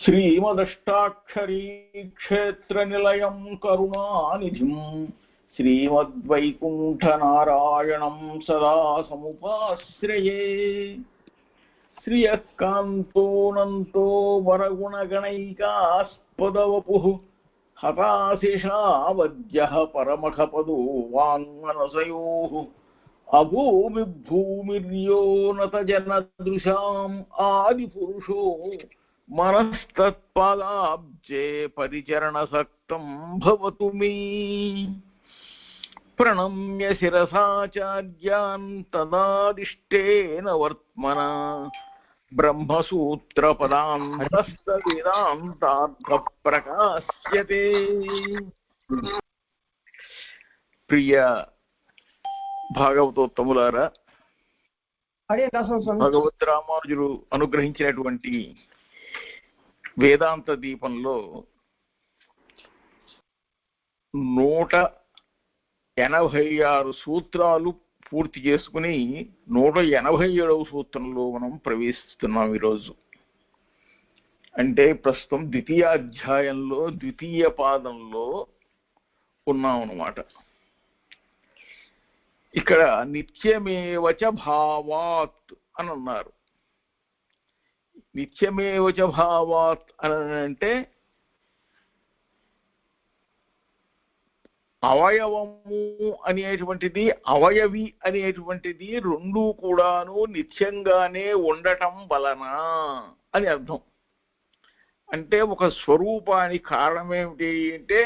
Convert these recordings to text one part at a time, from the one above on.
శ్రీమదష్టాక్షరీ క్షేత్రనిలయం కరుణానిధిం శ్రీమద్వైకుంఠనారాయణం సదా సముపాశ్రయే. శ్రియకాంతోనంతో వరగుణగణైకాస్పదవపుః హతాశిషావద్యః పరమఖపదో వాङ्మనసయోః అభూమిర్భూమిర్యో నతజనదృశాం ఆదిపురుషో మనస్తత్పాదాబ్జే పరిచరణసక్తం భవతు మే. ప్రణమ్య శిరసాచార్యాన్ తదాదిష్టేన వర్త్మనా బ్రహ్మసూత్రపదాంతస్థ వేదాంతార్థ ప్రకాశ్యతే. ప్రియ భాగవతోత్తములారా, భగవద్ రామానుజులు అనుగ్రహించినటువంటి వేదాంత దీపంలో 186 సూత్రాలు పూర్తి చేసుకుని 187వ సూత్రంలో మనం ప్రవేశిస్తున్నాం ఈరోజు. అంటే ప్రస్తుతం ద్వితీయ అధ్యాయంలో ద్వితీయ పాదంలో ఉన్నాం అన్నమాట. ఇక్కడ నిత్యమేవచ భావాత్ అని అన్నారు. నిత్యమేవచ భావాత్ అని అంటే అవయవము అనేటువంటిది అవయవి అనేటువంటిది రెండూ కూడాను నిత్యంగానే ఉండటం వలన అని అర్థం. అంటే ఒక స్వరూపానికి కారణం ఏమిటి అంటే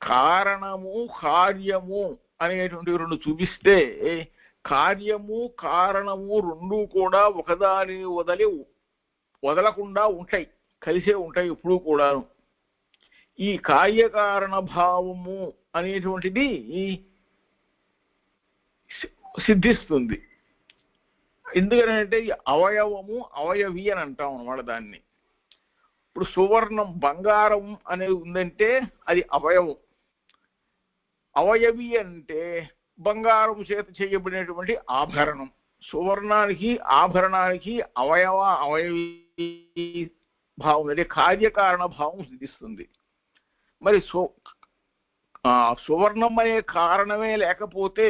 కారణము కార్యము అనేటువంటి రెండు చూపిస్తే కార్యము కారణము రెండూ కూడా ఒకదానిని వదలకుండా ఉంటాయి, కలిసే ఉంటాయి ఎప్పుడూ కూడాను. ఈ కార్యకారణ భావము అనేటువంటిది సిద్ధిస్తుంది. ఎందుకంటే అవయవము అవయవి అని అంటాం అన్నమాట దాన్ని. ఇప్పుడు సువర్ణం బంగారం అనేది ఉందంటే అది అవయవం. అవయవి అంటే బంగారం చేత చేయబడినటువంటి ఆభరణం. సువర్ణానికి ఆభరణానికి అవయవి భావం అంటే కార్యకారణ భావం సిద్ధిస్తుంది. మరి సువర్ణం అనే కారణమే లేకపోతే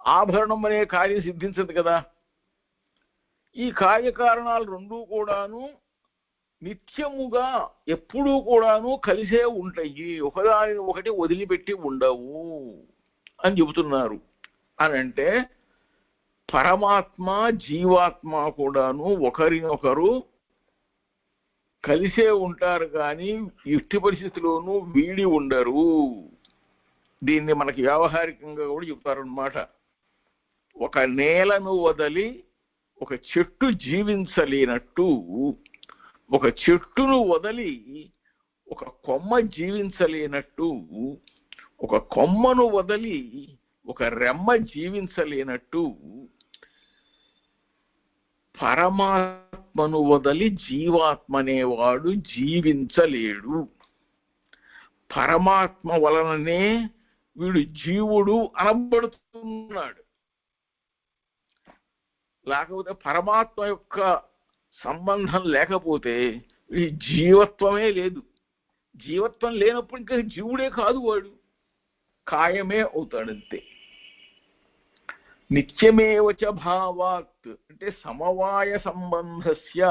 ఆభరణం అనే కార్యం సిద్ధించదు కదా. ఈ కార్యకారణాలు రెండూ కూడాను నిత్యముగా ఎప్పుడూ కూడాను కలిసే ఉంటాయి, ఒకదానిని ఒకటి వదిలిపెట్టి ఉండవు అని చెబుతున్నారు. అని అంటే పరమాత్మ జీవాత్మ కూడాను ఒకరినొకరు కలిసే ఉంటారు కానీ ఎట్టి పరిస్థితిలోనూ వీడి ఉండరు. దీన్ని మనకి వ్యావహారికంగా కూడా చెప్తారన్నమాట. ఒక నేలను వదలి ఒక చెట్టు జీవించలేనట్టు, ఒక చెట్టును వదలి ఒక కొమ్మ జీవించలేనట్టు, ఒక కొమ్మను వదలి ఒక రెమ్మ జీవించలేనట్టు పరమాత్మను వదలి జీవాత్మ అనేవాడు జీవించలేడు. పరమాత్మ వలననే వీడు జీవుడు అనబడుతున్నాడు. లేకపోతే పరమాత్మ యొక్క సంబంధం లేకపోతే ఈ జీవత్వమే లేదు. జీవత్వం లేనప్పుడు ఇంకా జీవుడే కాదు, వాడు కాయమే అవుతాడంతే. నిత్యమేవచ భావాత్ అంటే సమవాయ సంబంధస్య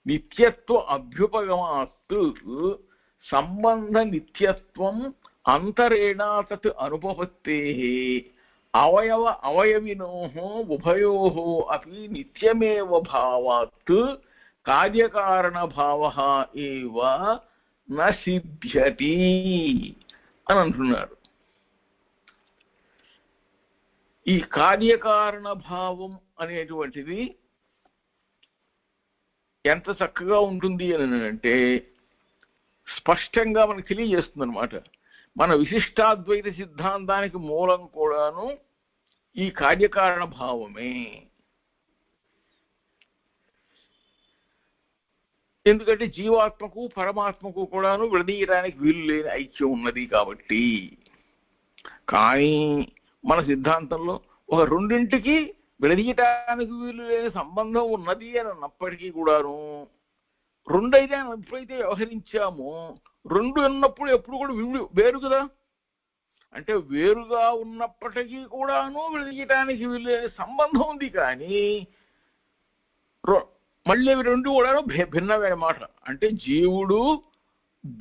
నిత్యత్వ అభ్యుపగమాత్ సంబంధ నిత్యత్వం అంతరేణ తత్ అనుపపత్తేః అవయవ అవయవినోః ఉభయోః అపి నిత్యమేవ భావాత్ కార్యకారణ భావః ఏవ న సిద్ధ్యతి అని అంటున్నారు. ఈ కార్యకారణ భావం అనేటువంటిది ఎంత చక్కగా ఉంటుంది అని అంటే స్పష్టంగా మనకు తెలియజేస్తుంది అనమాట. మన విశిష్టాద్వైత సిద్ధాంతానికి మూలం కూడాను ఈ కార్యకారణ భావమే. ఎందుకంటే జీవాత్మకు పరమాత్మకు కూడాను విడదీయడానికి వీలు లేని ఐక్యం ఉన్నది కాబట్టి. కానీ మన సిద్ధాంతంలో ఒక రెండింటికి విడదీయటానికి వీలు లేని సంబంధం ఉన్నది అని అన్నప్పటికీ కూడాను రెండైతే ఎప్పుడైతే వ్యవహరించామో రెండు ఉన్నప్పుడు ఎప్పుడు కూడా వేరు కదా. అంటే వేరుగా ఉన్నప్పటికీ కూడాను విడదీయటానికి వీళ్ళే సంబంధం ఉంది, కానీ మళ్ళీ అవి రెండు కూడా భిన్నమే అన్నమాట. అంటే జీవుడు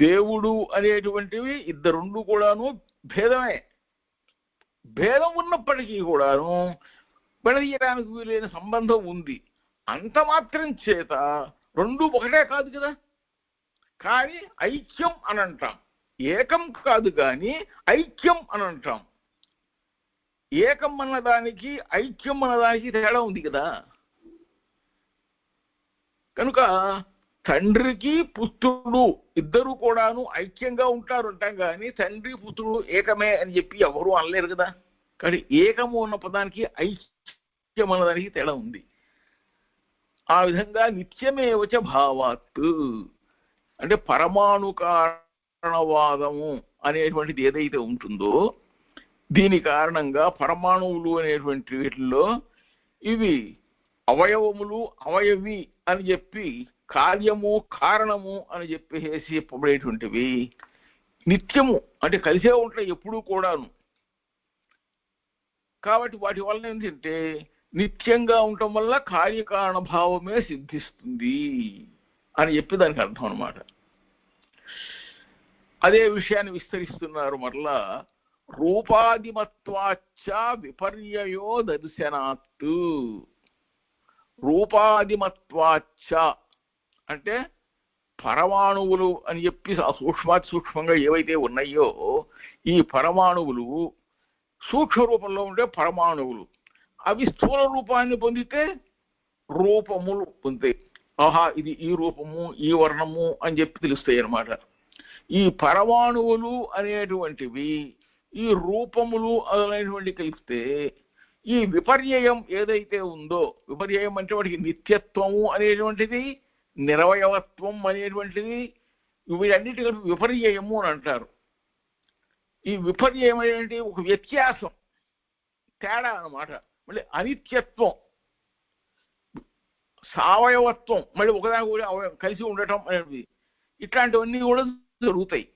దేవుడు అనేటువంటివి ఇద్దరు రెండు కూడాను భేదమే. భేదం ఉన్నప్పటికీ కూడాను విడదీయడానికి వీలైన సంబంధం ఉంది. అంత మాత్రం చేత రెండు ఒకటే కాదు కదా. కానీ ఐక్యం అని అంటాం, ఏకం కాదు కానీ ఐక్యం అని అంటాం. ఏకం అన్నదానికి ఐక్యం అన్నదానికి తేడా ఉంది కదా. కనుక తండ్రికి పుత్రుడు ఇద్దరు కూడాను ఐక్యంగా ఉంటారు అంటాం, కానీ తండ్రి పుత్రుడు ఏకమే అని చెప్పి ఎవరు అనలేరు కదా. కానీ ఏకము ఉన్న పదానికి ఐక్యం అన్నదానికి తేడా ఉంది. ఆ విధంగా నిత్యమేవచ భావాత్ అంటే పరమాణు కారణవాదము అనేటువంటిది ఏదైతే ఉంటుందో దీని కారణంగా పరమాణువులు అనేటువంటి వీటిల్లో ఇవి అవయవములు అవయవి అని చెప్పి కార్యము కారణము అని చెప్పేసి చెప్పబడేటువంటివి నిత్యము అంటే కలిసే ఉంటాయి ఎప్పుడూ కూడాను. కాబట్టి వాటి వల్ల ఏంటంటే నిత్యంగా ఉండటం వల్ల కార్యకారణ భావమే సిద్ధిస్తుంది అని చెప్పి దానికి అర్థం అన్నమాట. అదే విషయాన్ని విస్తరిస్తున్నారు మరలా. రూపాదిమత్వాచ్చ విపర్యయో దర్శనాత్. రూపాదిమత్వాచ్చ అంటే పరమాణువులు అని చెప్పి సూక్ష్మంగా ఏవైతే ఉన్నాయో ఈ పరమాణువులు సూక్ష్మ రూపంలో ఉంటే పరమాణువులు, అవి స్థూల రూపాన్ని పొందితే రూపములు పొందుతాయి. ఆహా ఇది ఈ రూపము ఈ వర్ణము అని చెప్పి తెలుస్తాయి అన్నమాట. ఈ పరమాణువులు అనేటువంటివి ఈ రూపములు అనేటువంటి కలిపితే ఈ విపర్యయం ఏదైతే ఉందో, విపర్యయం అంటే వాటికి నిత్యత్వము అనేటువంటిది నిరవయవత్వం అనేటువంటిది వీటన్నిటి కలిపి విపర్యయము అని అంటారు. ఈ విపర్యయం అనేటువంటి ఒక వ్యత్యాసం తేడా అన్నమాట. మళ్ళీ అనిత్యత్వం సావయవత్వం మళ్ళీ ఒకదాని కూడా కలిసి ఉండటం అనేది ఇట్లాంటివన్నీ కూడా జరుగుతాయి.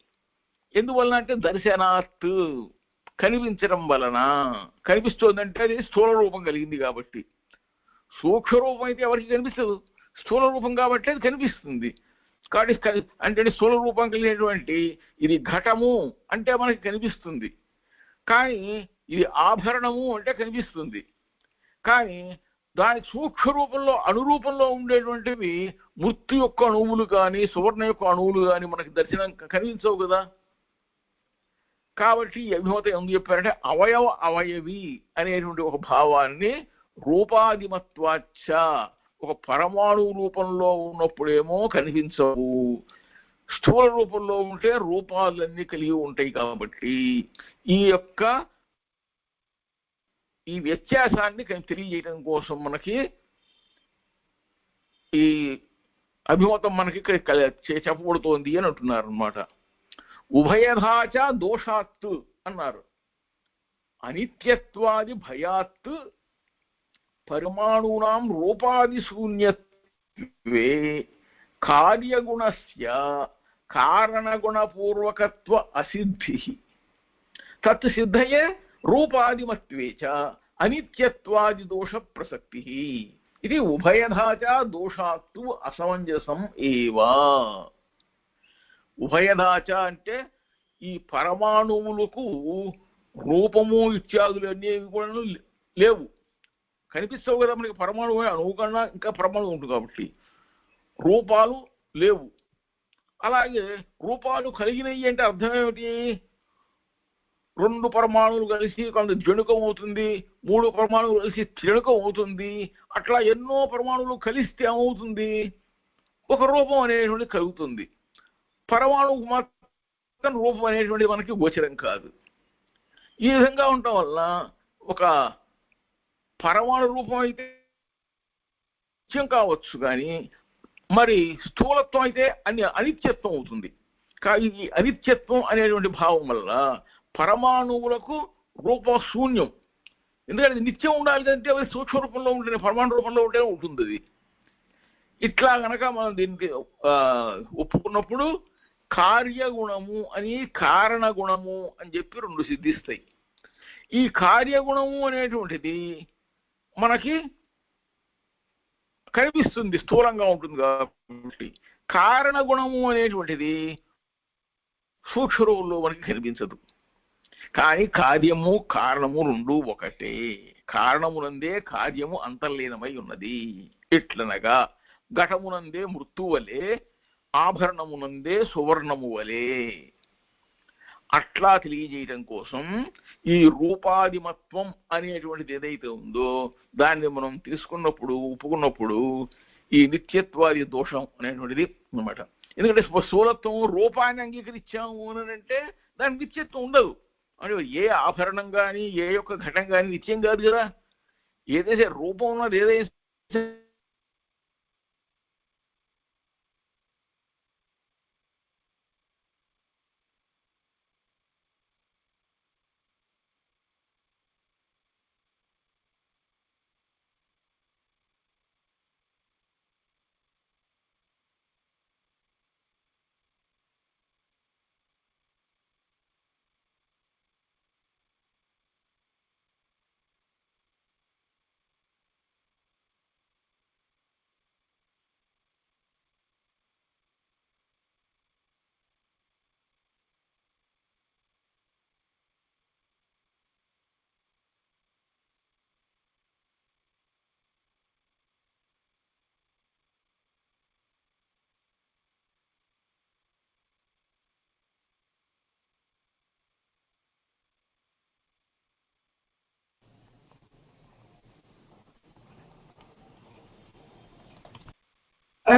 ఎందువలన అంటే దర్శనాత్ కనిపించడం వలన. కనిపిస్తోందంటే అది స్థూల రూపం కలిగింది కాబట్టి. సూక్ష్మ రూపం అయితే ఎవరికి కనిపిస్తుంది, స్థూల రూపం కాబట్టి అది కనిపిస్తుంది. కాబట్టి అంటే స్థూల రూపం కలిగినటువంటి ఇది ఘటము అంటే మనకి కనిపిస్తుంది, కానీ ఇది ఆభరణము అంటే కనిపిస్తుంది. కానీ దాని సూక్ష్మ రూపంలో అణురూపంలో ఉండేటువంటివి మృత్తు యొక్క అణువులు కానీ సువర్ణ యొక్క అణువులు కానీ మనకి దర్శనం కనిపించవు కదా. కాబట్టి ఈ అభిమతం ఎందుకు చెప్పారంటే అవయవ అవయవి అనేటువంటి ఒక భావాన్ని రూపాదిమత్వాచ్చ ఒక పరమాణు రూపంలో ఉన్నప్పుడేమో కనిపించవు, స్థూల రూపంలో ఉంటే రూపాలన్నీ కలిగి ఉంటాయి. కాబట్టి ఈ వ్యత్యాసాన్ని తెలియజేయడం కోసం మనకి ఈ అభిమతం మనకి చెప్పబడుతోంది అని అంటున్నారు అన్నమాట. ఉభయధాచ దోషాత్తు అన్నారు. అనిత్యత్వాది భయాత్ పరమాణూనాం రూపాది శూన్యత్వే కార్యగుణస్య కారణగుణపూర్వకత్వ అసిద్ధి తత్ సిద్ధయే రూపాదిమత్వే చ అనిత్యత్వాది దోష ప్రసక్తి. ఇది ఉభయధాచ దోషాత్తు అసమంజసం ఏవా. ఉభయధాచ అంటే ఈ పరమాణువులకు రూపము ఇత్యాదులు అనేవి కూడా లేవు, కనిపిస్తావు కదా మనకి. పరమాణువు అణువు కన్నా ఇంకా పరమాణువు ఉంటుంది కాబట్టి రూపాలు లేవు. అలాగే రూపాలు కలిగినవి అంటే అర్థం ఏమిటి? రెండు పరమాణువులు కలిసి కొంత జణుకం అవుతుంది, మూడు పరమాణువులు కలిసి త్రిణుకం అవుతుంది. అట్లా ఎన్నో పరమాణువులు కలిస్తే ఏమవుతుంది? ఒక రూపం అనేటువంటి కలుగుతుంది. పరమాణువుకు మాత్రం రూపం అనేటువంటి మనకి గోచరం కాదు. ఈ విధంగా ఉండటం వల్ల ఒక పరమాణు రూపం అయితే నిత్యం కావచ్చు, కానీ మరి స్థూలత్వం అయితే అనిత్యత్వం అవుతుంది. కానీ ఈ అనిత్యత్వం అనేటువంటి భావం వల్ల పరమాణువులకు రూపం శూన్యం. ఎందుకంటే నిత్యం ఉండాలి అంటే అది సూక్ష్మ రూపంలో ఉంటేనే, పరమాణు రూపంలో ఉంటేనే ఉంటుంది. అది ఇట్లా గనక మనం దీనికి ఒప్పుకున్నప్పుడు కార్యగుణము అని కారణగుణము అని చెప్పి రెండు సిద్ధిస్తాయి. ఈ కార్యగుణము అనేటువంటిది మనకి కనిపిస్తుంది, స్థూలంగా ఉంటుంది కాబట్టి. కారణగుణము అనేటువంటిది సూక్ష్మ రూపంలో మనకి కనిపించదు. కానీ కార్యము కారణము రెండు ఒకటే. కారణమునందే కార్యము అంతర్లీనమై ఉన్నది. ఎట్లనగా ఘటమునందే మృత్యు వలె, ఆభరణమునందే సువర్ణము వలె. అట్లా తెలియజేయటం కోసం ఈ రూపాదిమత్వం అనేటువంటిది ఏదైతే ఉందో దాన్ని మనం తీసుకున్నప్పుడు ఒప్పుకున్నప్పుడు ఈ నిత్యత్వాది దోషం అనేటువంటిది అనమాట. ఎందుకంటే స్థూలత్వం రూపాన్ని అంగీకరించాము అని అంటే దానికి నిత్యత్వం ఉండదు. అంటే ఏ ఆభరణం కానీ ఏ యొక్క ఘటం కానీ నిత్యం కాదు కదా. ఏదైతే రూపం ఉన్నది ఏదైతే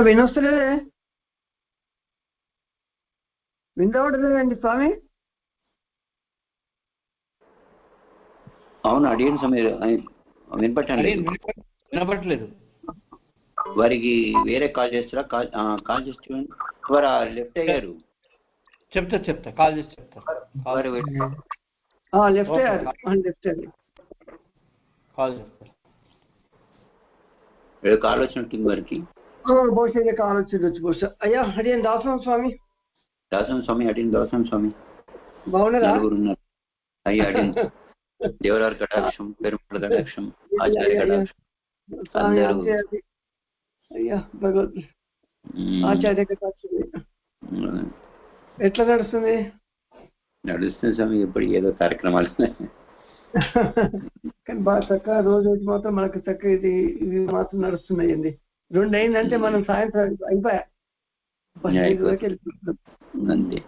వినొస్తలేదే, వినవడలేదండి స్వామి. అవును అడిగిన సమయం వినపట్లేదు. వారికి వేరే కాల్ చేస్తారా? కాల్ చేస్తే వారు లెఫ్ట్ అయ్యారు. చెప్తా కాల్ చేసి చెప్తా. లెఫ్ట్ కాల్ చేస్తా. కాల్ వచ్చినట్టుంది వారికి. బహుశా కాల్ వచ్చి బహుశా. అయ్యా అడిగిన దాసం స్వామి. అడిగిన దాసం స్వామి బాగున్నారా? నలుగురున్నారు. అయ్యా అడిగిన దేవరారు కటాక్షం, పెరుమల కటాక్షం, ఆచార్య కటాక్షం. అయ్యా భగవద్ ఆచార్య కటాక్షం. ఎట్లా నడుస్తుంది స్వామి? ఎప్పుడు ఏదో కార్యక్రమాలు కానీ బాగా చక్కగా రోజు మాత్రం మనకు చక్కగా ఇది మాత్రం నడుస్తున్నాయండి. 2 అయిందంటే మనం సాయంత్రం అయిపోయా. అంతే,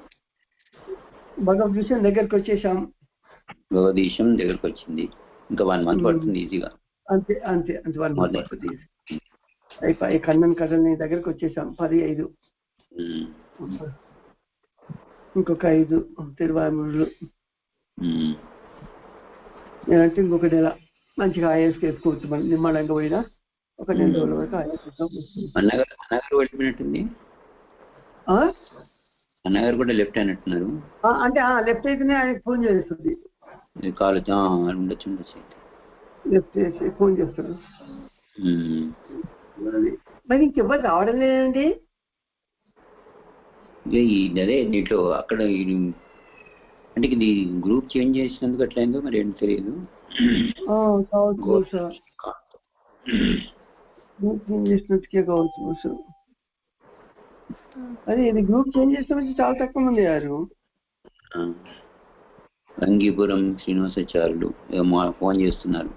భగవద్ విషయం దగ్గరికి వచ్చేసాం. భగవద్ విషయం దగ్గరకు వచ్చింది. ఇంకా 1 month పడుతుంది ఈజీగా. అంతే 1 month పడుతుంది. అయిపోయి కన్నన్ కథల్ని దగ్గరికి వచ్చేసాం. 15 ఇంకొక 5 తిరువారూరు. నేనంటే ఇంకొక నెల మంచిగా ఆయాస్ వేసుకోవచ్చు. మనం నిమ్మడంగా పోయినా ఒక 2 రోజుల వరకు ఆయాస్ అన్నగారు వెళ్ళిపోయినట్టుంది. అన్నగారు కూడా లెఫ్ట్ అయినట్టున్నారు. అంటే లెఫ్ట్ అయితేనే ఆయనకు ఫోన్ చేస్తుంది. కాలేజ్ ఉండొచ్చు లెఫ్ట్ చేసి ఫోన్ చేస్తాడు. మరి ఇంకెవ్వరు రావడం లేదండి. అదే నీట్లో అక్కడ అంటే ఇది గ్రూప్ చేంజ్ చేసినందుకు అట్లయిందో మరి ఏంటి తెలియదు. గ్రూప్ చేంజ్ చేసినందుకే కావచ్చు బహుశా. అదే ఇది గ్రూప్ చేంజ్ చేసిన చాలా తక్కువ మంది అయ్యారు. అంగీపురం శ్రీనివాసాచార్యులు ఫోన్ చేస్తున్నారు.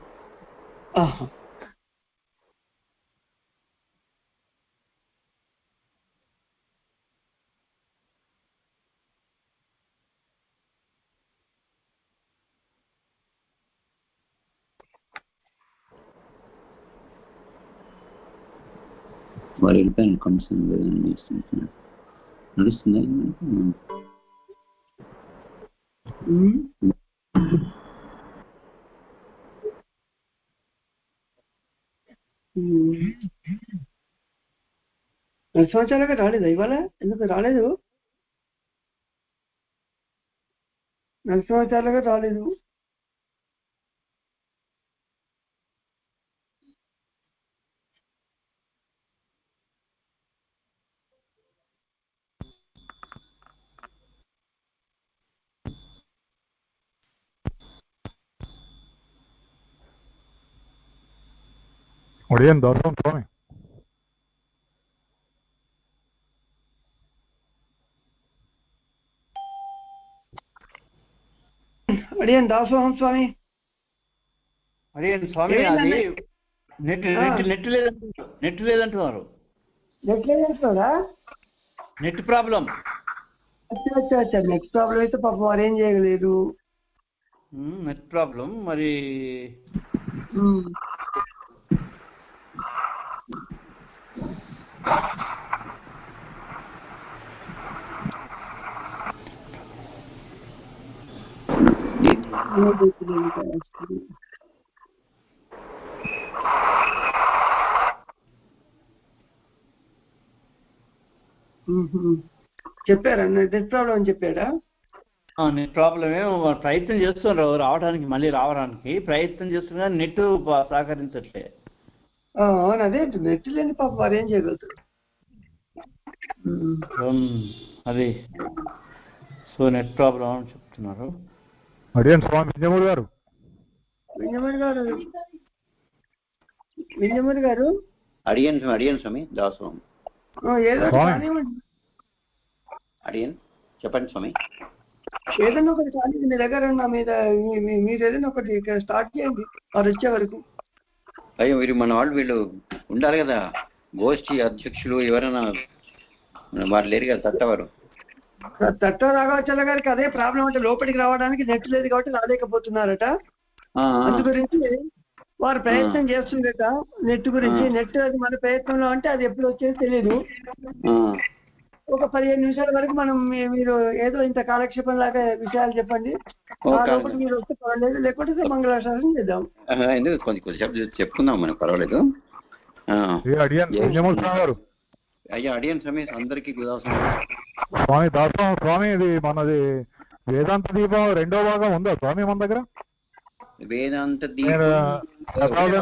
వారు వెళ్ళిపోయిన కన్సర్న్ నడుస్తుందా? సంవత్సరాలుగా రాలేదు ఇవాళ. ఎందుకు రాలేదు? 4 సంవత్సరాలుగా రాలేదు. అడిగాను దాసోహం స్వామి. అడిగాను దాసోహం స్వామి. అడిగాను స్వామి, అది నెట్ నెట్ లేదంటున్నారు. నెట్ లేదంటున్నారు. నెట్ లేదంటున్నారా? Net problem. అచ్చా నెట్ ప్రాబ్లం అయితే పాపం వారు ఏం చేయలేదు. నెట్ ప్రాబ్లం మరి. చెప్పారా నెట్ ప్రాబ్లం అని చెప్పాడా? నెట్ ప్రాబ్లమే. ప్రయత్నం చేస్తున్నారు రావడానికి, మళ్ళీ రావడానికి ప్రయత్నం చేస్తున్నా, నెట్ సహకరించట్లే. అవును, అదే నెట్ లేని పాప వారు ఏం చేయగలుగుతారు. అది సో నెట్ ప్రాబ్లం అని చెప్తున్నారు. అడిగాను స్వామి. విజయమూరి గారు అడిగాను స్వామి. దాసోహం అడిగాను. చెప్పండి స్వామి. ఏదైనా ఒకటి కానీ మీ దగ్గర ఉన్న మీరు ఏదైనా ఒకటి స్టార్ట్ చేయండి వారు వచ్చే వరకు. అయ్యో వీరు మన వాళ్ళు వీళ్ళు ఉండాలి కదా, గోష్ఠి అధ్యక్షులు ఎవరైనా వారు లేరు కదా తట్టవారు. తట్ట రాఘవచల్ల గారికి అదే ప్రాబ్లం అంటే లోపలికి రావడానికి నెట్ లేదు కాబట్టి రాలేకపోతున్నారట. అందు గురించి వారు ప్రయత్నం చేస్తుందట నెట్ గురించి. నెట్ అది మన ప్రయత్నంలో అంటే అది ఎప్పుడు వచ్చేది తెలియదు. ఒక 15 నిమిషాల వరకు మనం మీరు ఏదో ఇంత కాలక్షేపం లాగా విషయాలు చెప్పండి. మీరు వస్తే పర్వాలేదు, లేకపోతే మంగళాశాసనం చేద్దాం. ఎందుకు కొద్దిసేపు చెప్పుకుందాం మనం, పర్వాలేదు. అయ్యా అడిగాను స్వామి. అందరికీ స్వామి దాసోహం స్వామి. ఇది మనది వేదాంత దీపం 2వ భాగం ఉందా స్వామి మన దగ్గర? వేదాంత దీపం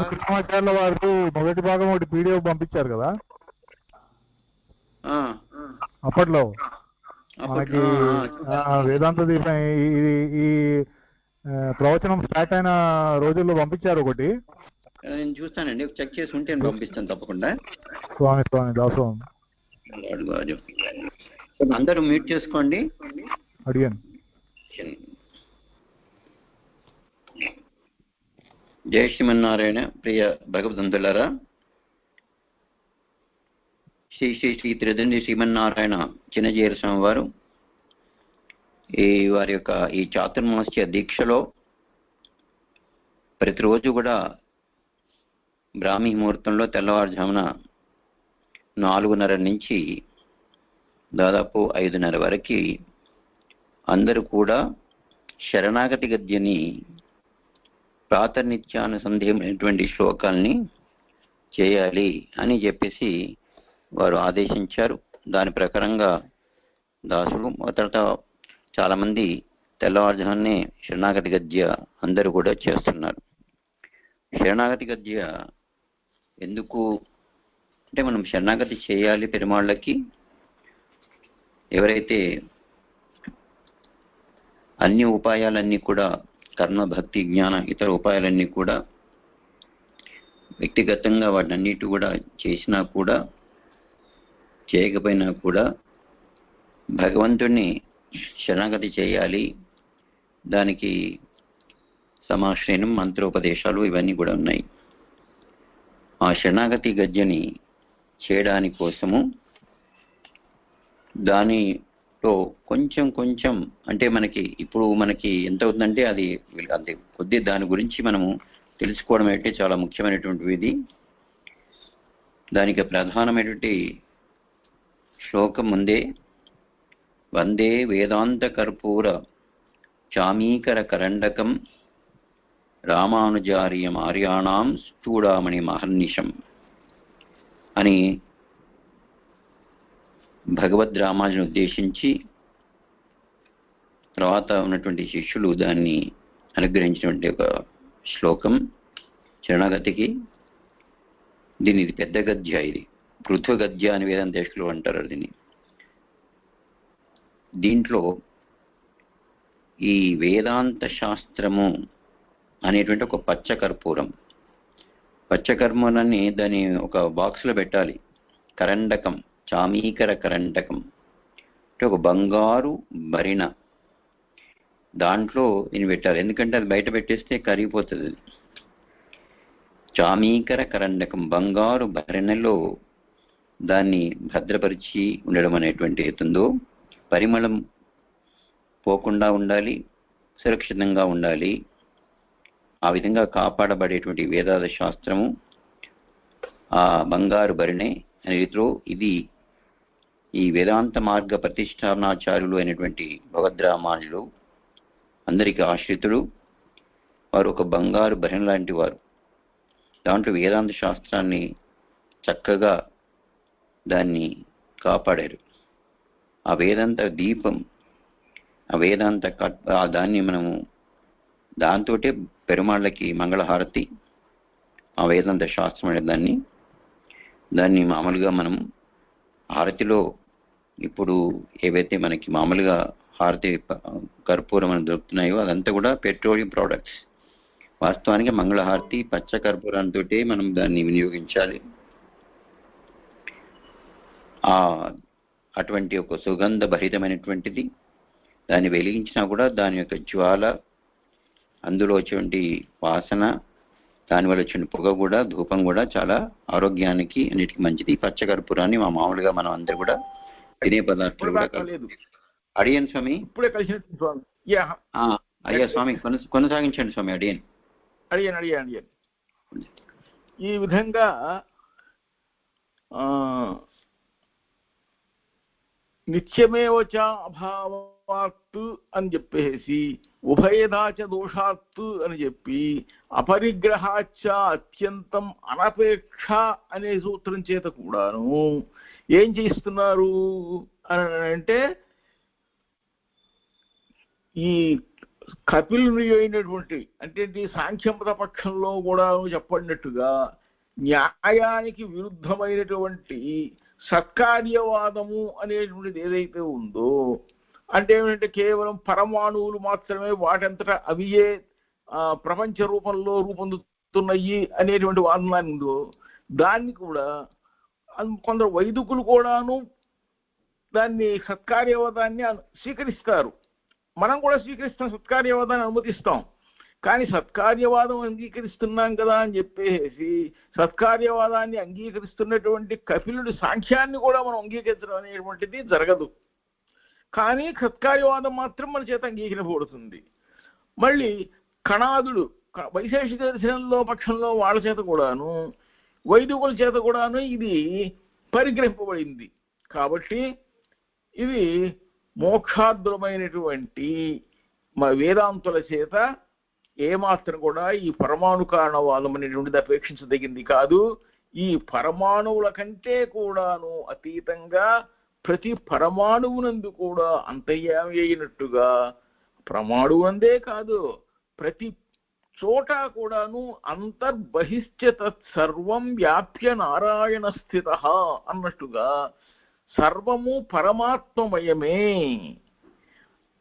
కృష్ణాచార్యుల వారు మొదటి భాగం ఒకటి పీడిఎఫ్ పంపించారు కదా అప్పట్లో మనకి. వేదాంత దీపం ఈ ప్రవచనం స్టార్ట్ అయిన రోజుల్లో పంపించారు ఒకటి. నేను చూస్తానండి, చెక్ చేసి ఉంటే పంపిస్తాను తప్పకుండా. స్వామి దాసోహం. అందరూ మ్యూట్ చేసుకోండి. అడిగాను. జయ శ్రీమన్నారాయణ. ప్రియ భగవద్బంధులారా, శ్రీ శ్రీ శ్రీ త్రిదండి శ్రీమన్నారాయణ చిన్నజీర స్వామి వారు వారి యొక్క ఈ చాతుర్మాస్య దీక్షలో ప్రతిరోజు కూడా బ్రాహ్మీ ముహూర్తంలో తెల్లవారుజామున 4:30 నుంచి దాదాపు 5:30 వరకు అందరూ కూడా శరణాగతి గద్యని ప్రాతర్నిత్యానుసంధేయమైనటువంటి శ్లోకాల్ని చేయాలి అని చెప్పేసి వారు ఆదేశించారు. దాని ప్రకారంగా దాసులు తర్వాత చాలామంది తెల్లవారుజామునే శరణాగతి గద్య అందరూ కూడా చేస్తున్నారు. శరణాగతి గద్య ఎందుకు అంటే, మనం శరణాగతి చేయాలి పెరుమాళ్ళకి. ఎవరైతే అన్ని ఉపాయాలన్నీ కూడా కర్మ, భక్తి, జ్ఞాన ఇతర ఉపాయాలన్నీ కూడా వ్యక్తిగతంగా వాటినన్నిటి కూడా చేసినా కూడా చేయకపోయినా కూడా భగవంతుడిని శరణాగతి చేయాలి. దానికి సమాశ్రయనం, మంత్రోపదేశాలు ఇవన్నీ కూడా ఉన్నాయి. ఆ శరణాగతి గద్యని చేయడానికి కోసము దానిలో కొంచెం అంటే ఇప్పుడు మనకి ఎంత అవుతుందంటే అది అంతే కొద్ది దాని గురించి మనము తెలుసుకోవడం అంటే చాలా ముఖ్యమైనటువంటిది. దానికి ప్రధానమైనటువంటి శ్లోకం ముందే, వందే వేదాంత కర్పూర చామీకర కరండకం రామానుజార్యం ఆర్యాణం స్థూడామణి మహర్నిశం అని భగవద్ రామానుజుని ఉద్దేశించి తర్వాత ఉన్నటువంటి శిష్యులు దాన్ని అనుగ్రహించినటువంటి ఒక శ్లోకం శరణాగతికి. ఇది పెద్ద గద్య, ఇది పృథు గద్య అని వేదాంతేషులు అంటారు దీన్ని. దీంట్లో ఈ వేదాంత శాస్త్రము అనేటువంటి ఒక పచ్చ కర్పూరం, పచ్చకర్పూరాన్ని దాన్ని ఒక బాక్స్లో పెట్టాలి. కరండకం, చామీకర కరండకం అంటే ఒక బంగారు భరిణ, దాంట్లో దీన్ని పెట్టాలి. ఎందుకంటే అది బయట పెట్టేస్తే కరిగిపోతుంది. చామీకర కరండకం, బంగారు భరిణలో దాన్ని భద్రపరిచి ఉండడం అనేటువంటి ఏతుందో పరిమళం పోకుండా ఉండాలి, సురక్షితంగా ఉండాలి. ఆ విధంగా కాపాడబడేటువంటి వేదాంత శాస్త్రము ఆ బంగారు భరిణే అనే రీతిలో ఇది ఈ వేదాంత మార్గ ప్రతిష్టానాచార్యులు అయినటువంటి భగవద్రామానులు అందరికీ ఆశ్రితుడు. వారు ఒక బంగారు భరిణ లాంటి వారు. దాంట్లో వేదాంత శాస్త్రాన్ని చక్కగా దాన్ని కాపాడారు. ఆ వేదాంత దీపం, ఆ వేదాంత దాన్ని మనము దాంతోటే పెరుమాళ్ళకి మంగళహారతి, ఆ వేదాంత శాస్త్రం అనే దాన్ని మామూలుగా మనం హారతిలో ఇప్పుడు ఏవైతే మనకి మామూలుగా హారతి కర్పూరం అని దొరుకుతున్నాయో అదంతా కూడా పెట్రోలియం ప్రోడక్ట్స్. వాస్తవానికి మంగళహారతి పచ్చ కర్పూరంతో మనం దాన్ని వినియోగించాలి. అటువంటి ఒక సుగంధ భరితమైనటువంటిది. దాన్ని వెలిగించినా కూడా దాని యొక్క జ్వాల, అందులో వచ్చేటువంటి వాసన, దానివల్ల వచ్చిన పొగ కూడా, ధూపం కూడా చాలా ఆరోగ్యానికి అన్నిటికీ మంచిది. పచ్చకర్పూరాన్ని మామూలుగా మనం అందరూ కూడా తినే పదార్థాలు కూడా అడియన్ స్వామి ఇప్పుడే కలిసినట్టు స్వామి. అయ్యా స్వామి కొనసాగించండి స్వామి. అడిగాను ఈ విధంగా నిత్యమేవచ అభావాత్ అని చెప్పేసి, ఉభయదాచ దోషాత్ అని చెప్పి, అపరిగ్రహాచ అత్యంతం అనపేక్ష అనే సూత్రం చేత కూడాను ఏం చేస్తున్నారు అని అంటే, ఈ కపిలుని అయినటువంటి అంటే సాంఖ్యమత పక్షంలో కూడా చెప్పడినట్టుగా న్యాయానికి విరుద్ధమైనటువంటి సత్కార్యవాదము అనేటువంటిది ఏదైతే ఉందో, అంటే ఏమిటంటే కేవలం పరమాణువులు మాత్రమే వాటంతటా అవియే ప్రపంచ రూపంలో రూపొందుతున్నాయి అనేటువంటి వాదనాన్ని ఉందో, దాన్ని కూడా కొందరు వైదికులు కూడాను దాన్ని సత్కార్యవాదాన్ని స్వీకరిస్తారు. మనం కూడా స్వీకరిస్తాం, సత్కార్యవాదాన్ని అనుమతిస్తాం. కానీ సత్కార్యవాదం అంగీకరిస్తున్నాం కదా అని చెప్పేసి సత్కార్యవాదాన్ని అంగీకరిస్తున్నటువంటి కపిలుడి సాంఖ్యాన్ని కూడా మనం అంగీకరించడం అనేటువంటిది జరగదు. కానీ సత్కార్యవాదం మాత్రం మన చేత అంగీకరించబడుతుంది. మళ్ళీ కణాదుడు వైశేషిక దర్శనంలో పక్షంలో వాళ్ళ చేత కూడాను, వైదికుల చేత కూడాను ఇది పరిగ్రహింపబడింది. కాబట్టి ఇది మోక్షాద్రమైనటువంటి వేదాంతుల చేత ఏమాత్రం కూడా ఈ పరమాణు కారణవాదం అనేటువంటిది అపేక్షించదగింది కాదు. ఈ పరమాణువుల కంటే కూడాను అతీతంగా ప్రతి పరమాణువునందు కూడా అంతర్యామి అయినట్టుగా, పరమాణువునందే కాదు ప్రతి చోట కూడాను అంతర్బహిశ్చ తత్సర్వం వ్యాప్య నారాయణ స్థిత అన్నట్టుగా సర్వము పరమాత్మమయమే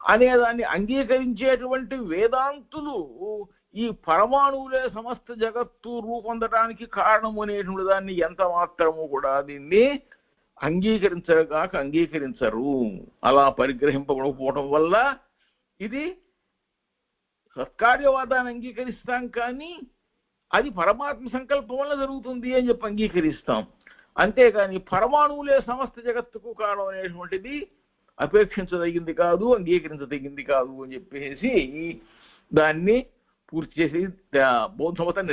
అనేదాన్ని అంగీకరించేటువంటి వేదాంతులు ఈ పరమాణువులే సమస్త జగత్తు రూపొందడానికి కారణము అనేటువంటి దాన్ని ఎంత మాత్రము కూడా దీన్ని అంగీకరించరు. అలా పరిగ్రహింపకపోవడం వల్ల ఇది సత్కార్యవాదాన్ని అంగీకరిస్తాం, కానీ అది పరమాత్మ సంకల్పం వల్ల జరుగుతుంది అని చెప్పి అంగీకరిస్తాం. అంతేకాని పరమాణువులే సమస్త జగత్తుకు కారణం అనేటువంటిది అపేక్షించదగింది కాదు, అంగీకరించదగింది కాదు అని చెప్పేసి దాన్ని పూర్తి చేసి బౌద్ధమతం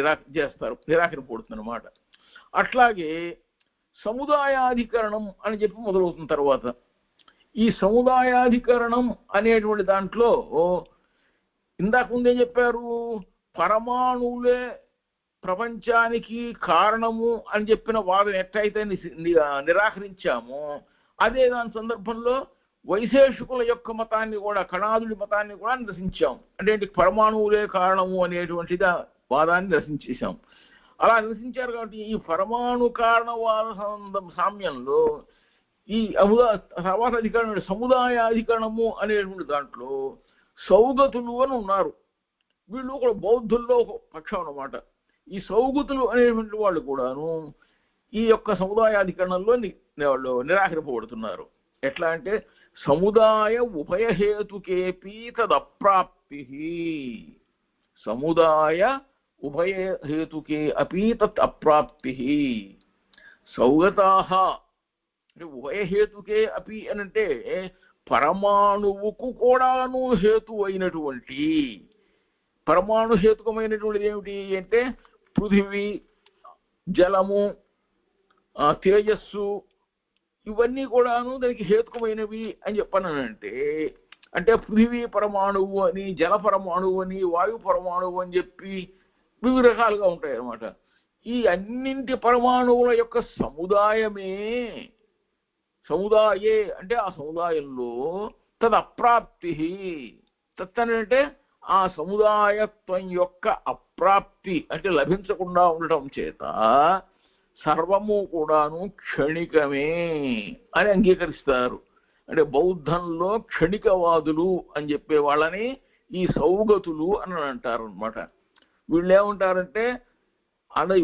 నిరాకరింపబడుతుంది అన్నమాట. అట్లాగే సముదాయాధికరణం అని చెప్పి మొదలవుతున్న తర్వాత ఈ సముదాయాధికరణం అనేటువంటి దాంట్లో ఇందాక ముందేం చెప్పారు, పరమాణువులే ప్రపంచానికి కారణము అని చెప్పిన వాదన ఎట్లయితే నిరాకరించామో, అదే దాని సందర్భంలో వైశేషికుల యొక్క మతాన్ని కూడా, కణాదుడి మతాన్ని కూడా నిరసించాం. అంటే పరమాణువులే కారణము అనేటువంటిది వాదాన్ని నిరసించేశాం. అలా నిరసించారు కాబట్టి ఈ పరమాణు కారణవాద సామ్యంలో ఈ తర్వాత అధికరణ సముదాయాధికరణము అనేటువంటి దాంట్లో సౌగతులు అని ఉన్నారు. వీళ్ళు కూడా బౌద్ధుల్లో ఒక పక్షం అన్నమాట. ఈ సౌగతులు అనేటువంటి వాళ్ళు కూడాను ఈ యొక్క సముదాయాధికరణంలో వాళ్ళు నిరాకరింపబడుతున్నారు. ఎట్లా అంటే సముదాయ ఉభయహేతుకేపీ తదప్రాప్తి, సముదాయ ఉభయహేతుకే అపీ తత్ అప్రాప్తి. సౌగతాః అంటే ఉభయహేతుకే అపి అని అంటే పరమాణువుకు కూడాను హేతు అయినటువంటి, పరమాణు హేతుకమైనటువంటిది ఏమిటి అంటే పృథివీ, జలము, తేజస్సు, ఇవన్నీ కూడాను దానికి హేతుకమైనవి అని చెప్పానంటే, అంటే పృథివీ పరమాణువు అని, జల పరమాణువు అని, వాయు పరమాణువు అని చెప్పి వివిధ రకాలుగా ఉంటాయి అన్నమాట. ఈ అన్నింటి పరమాణువుల యొక్క సముదాయమే, సముదాయే అంటే ఆ సముదాయంలో తదప్రాప్తి, తత్తనంటే ఆ సముదాయత్వం యొక్క అప్రాప్తి అంటే లభించకుండా ఉండటం చేత సర్వము కూడాను క్షణికమే అని అంగీకరిస్తారు. అంటే బౌద్ధంలో క్షణికవాదులు అని చెప్పే వాళ్ళని ఈ సౌగతులు అని అంటారు అనమాట. వీళ్ళు ఏమంటారంటే అది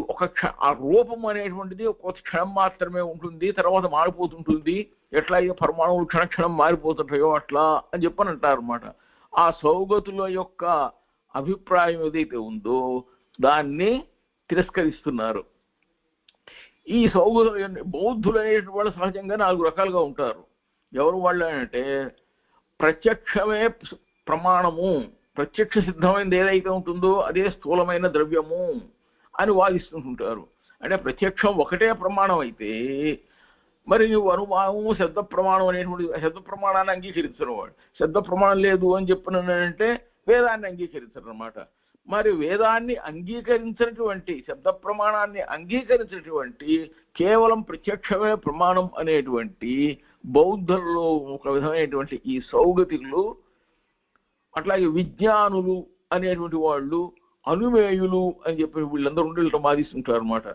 ఆ రూపం అనేటువంటిది ఒక క్షణం మాత్రమే ఉంటుంది, తర్వాత మారిపోతుంటుంది. ఎట్లా అయితే పరమాణువులు క్షణక్షణం మారిపోతుంటాయో అట్లా అని చెప్పని అంటారు అనమాట. ఆ సౌగతుల యొక్క అభిప్రాయం ఏదైతే ఉందో దాన్ని తిరస్కరిస్తున్నారు. ఈ సౌగతులు బౌద్ధులు అనేటువంటి వాళ్ళు సహజంగా 4 రకాలుగా ఉంటారు. ఎవరు వాళ్ళు అంటే ప్రత్యక్షమే ప్రమాణము, ప్రత్యక్ష సిద్ధమైనది ఏదైతే ఉంటుందో అదే స్థూలమైన ద్రవ్యము అని వాదిస్తుంటుంటారు. అంటే ప్రత్యక్షం ఒకటే ప్రమాణం అయితే మరి నువ్వు అనుమానము శబ్ద ప్రమాణం అనేటువంటి శబ్ద ప్రమాణాన్ని అంగీకరించరు వాడు. శబ్ద ప్రమాణం లేదు అని చెప్పినంటే వేదాన్ని అంగీకరించరు అనమాట. మరి వేదాన్ని అంగీకరించినటువంటి, శబ్ద ప్రమాణాన్ని అంగీకరించినటువంటి కేవలం ప్రత్యక్షమే ప్రమాణం అనేటువంటి బౌద్ధంలో ఒక విధమైనటువంటి ఈ సౌగతికులు, అట్లాగే విజ్ఞానులు అనేటువంటి వాళ్ళు, అనుమేయులు అని చెప్పి వీళ్ళందరూ ఉండి వాదిస్తుంటారు అనమాట.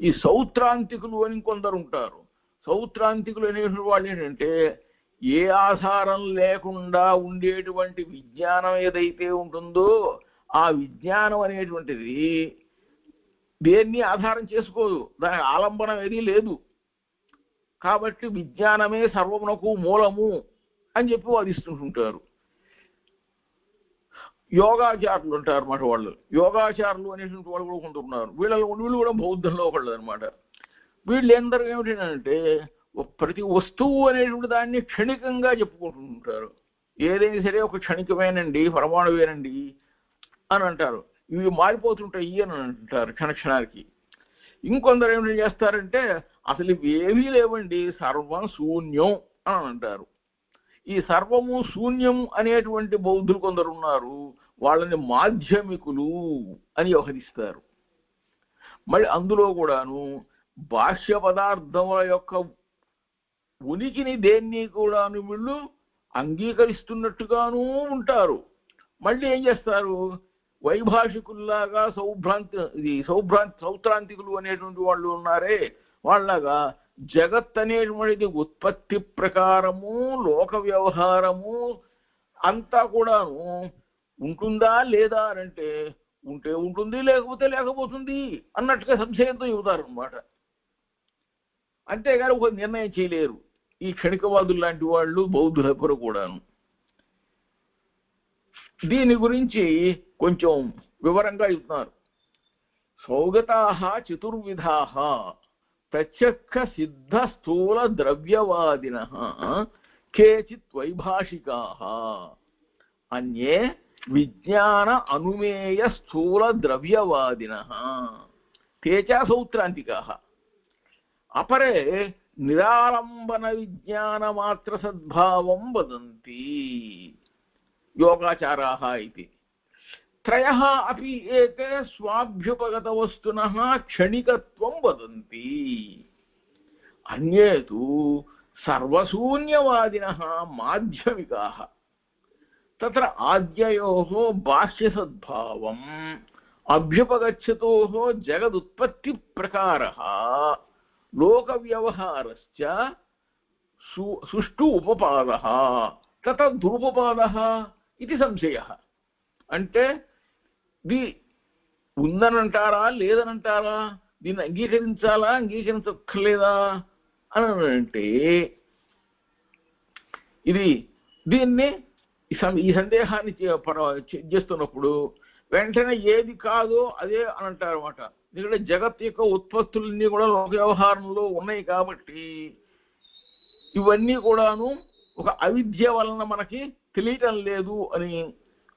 ఈ సౌత్రాంతికులు అని కొందరు ఉంటారు. సౌత్రాంతికులు అనేటువంటి వాళ్ళు ఏంటంటే ఏ ఆధారం లేకుండా ఉండేటువంటి విజ్ఞానం ఏదైతే ఉంటుందో ఆ విజ్ఞానం అనేటువంటిది దేన్ని ఆధారం చేసుకోదు, దాని ఆలంబనం ఏదీ లేదు. కాబట్టి విజ్ఞానమే సర్వమునకు మూలము అని చెప్పి వాదిస్తుంటుంటారు. యోగాచారులు ఉంటారు అన్నమాట. వాళ్ళు యోగాచారులు అనేటువంటి వాళ్ళు కూడా కొంటున్నారు. వీళ్ళు కూడా బౌద్ధంలో ఒకళ్ళు అనమాట. వీళ్ళు ఎందరూ ఏమిటంటే ప్రతి వస్తువు అనేటువంటి దాన్ని క్షణికంగా చెప్పుకుంటుంటారు. ఏదైనా సరే ఒక క్షణికమేనండి, పరమాణువేనండి అని అంటారు. ఇవి మారిపోతుంటాయి అని అంటారు క్షణక్షణానికి. ఇంకొందరు ఏమిటి చేస్తారంటే అసలు ఇవి ఏవీ లేవండి, సర్వం శూన్యం అని అంటారు. ఈ సర్వము శూన్యం అనేటువంటి బౌద్ధులు కొందరు ఉన్నారు. వాళ్ళని మాధ్యమికులు అని వ్యవహరిస్తారు. మళ్ళీ అందులో కూడాను బాహ్య పదార్థముల యొక్క ఉనికిని దేన్ని కూడాను వీళ్ళు అంగీకరిస్తున్నట్టుగాను ఉంటారు. మళ్ళీ ఏం చేస్తారు, వైభాషికుల్లాగా సౌత్రాంతికులు అనేటువంటి వాళ్ళు ఉన్నారే, వాళ్ళగా జగత్ అనేటువంటిది ఉత్పత్తి ప్రకారము, లోక వ్యవహారము అంతా కూడాను ఉంటుందా లేదా అంటే ఉంటే ఉంటుంది, లేకపోతే లేకపోతుంది అన్నట్టుగా సంశయంతో చెబుతారు అన్నమాట. అంతేగాని ఒక నిర్ణయం చేయలేరు ఈ క్షణికవాదులు లాంటి వాళ్ళు, బౌద్ధులెవరు కూడాను. దీని గురించి కొంచెం వివరంగా చెప్తున్నారు. సౌగతాః చతుర్విధాః ప్రత్యక్ష సిద్ధ స్థూల ద్రవ్యవాదినః కేచిత్ వైభాషికాః అన్యే విజ్ఞాన అనుమేయ స్థూల ద్రవ్యవాదినః తే చ సౌత్రాంతికాః అపరే నిరాలంబన విజ్ఞాన మాత్ర సద్భావం వదంతి యోగాచారాః ఇతి. త్రయః అపి ఏతే స్వాభ్యుపగత వస్తునః క్షణికత్వం వదంతి. అన్యే తు సర్వశూన్యవాదినః మాధ్యమికాః. తత్ర ఆద్యయోః బాహ్యసద్భావం అభ్యుపగచ్చతోః జగదుత్పత్తి ప్రకారః లోక వ్యవహారశ్చ సుష్టు ఉపపాదః తత్ దురుపపాదః ఇది సంశయః. అంటే ఉందనంటారా లేదనంటారా, దీన్ని అంగీకరించాలా అంగీకరించక్కర్లేదా అని అంటే దీన్ని ఈ సందేహాన్ని చేస్తున్నప్పుడు వెంటనే ఏది కాదో అదే అని అంటారు అన్నమాట. ఎందుకంటే జగత్ యొక్క ఉత్పత్తులన్నీ కూడా లోక వ్యవహారంలో ఉన్నాయి కాబట్టి ఇవన్నీ కూడాను ఒక అవిద్య వలన మనకి తెలియటం లేదు అని,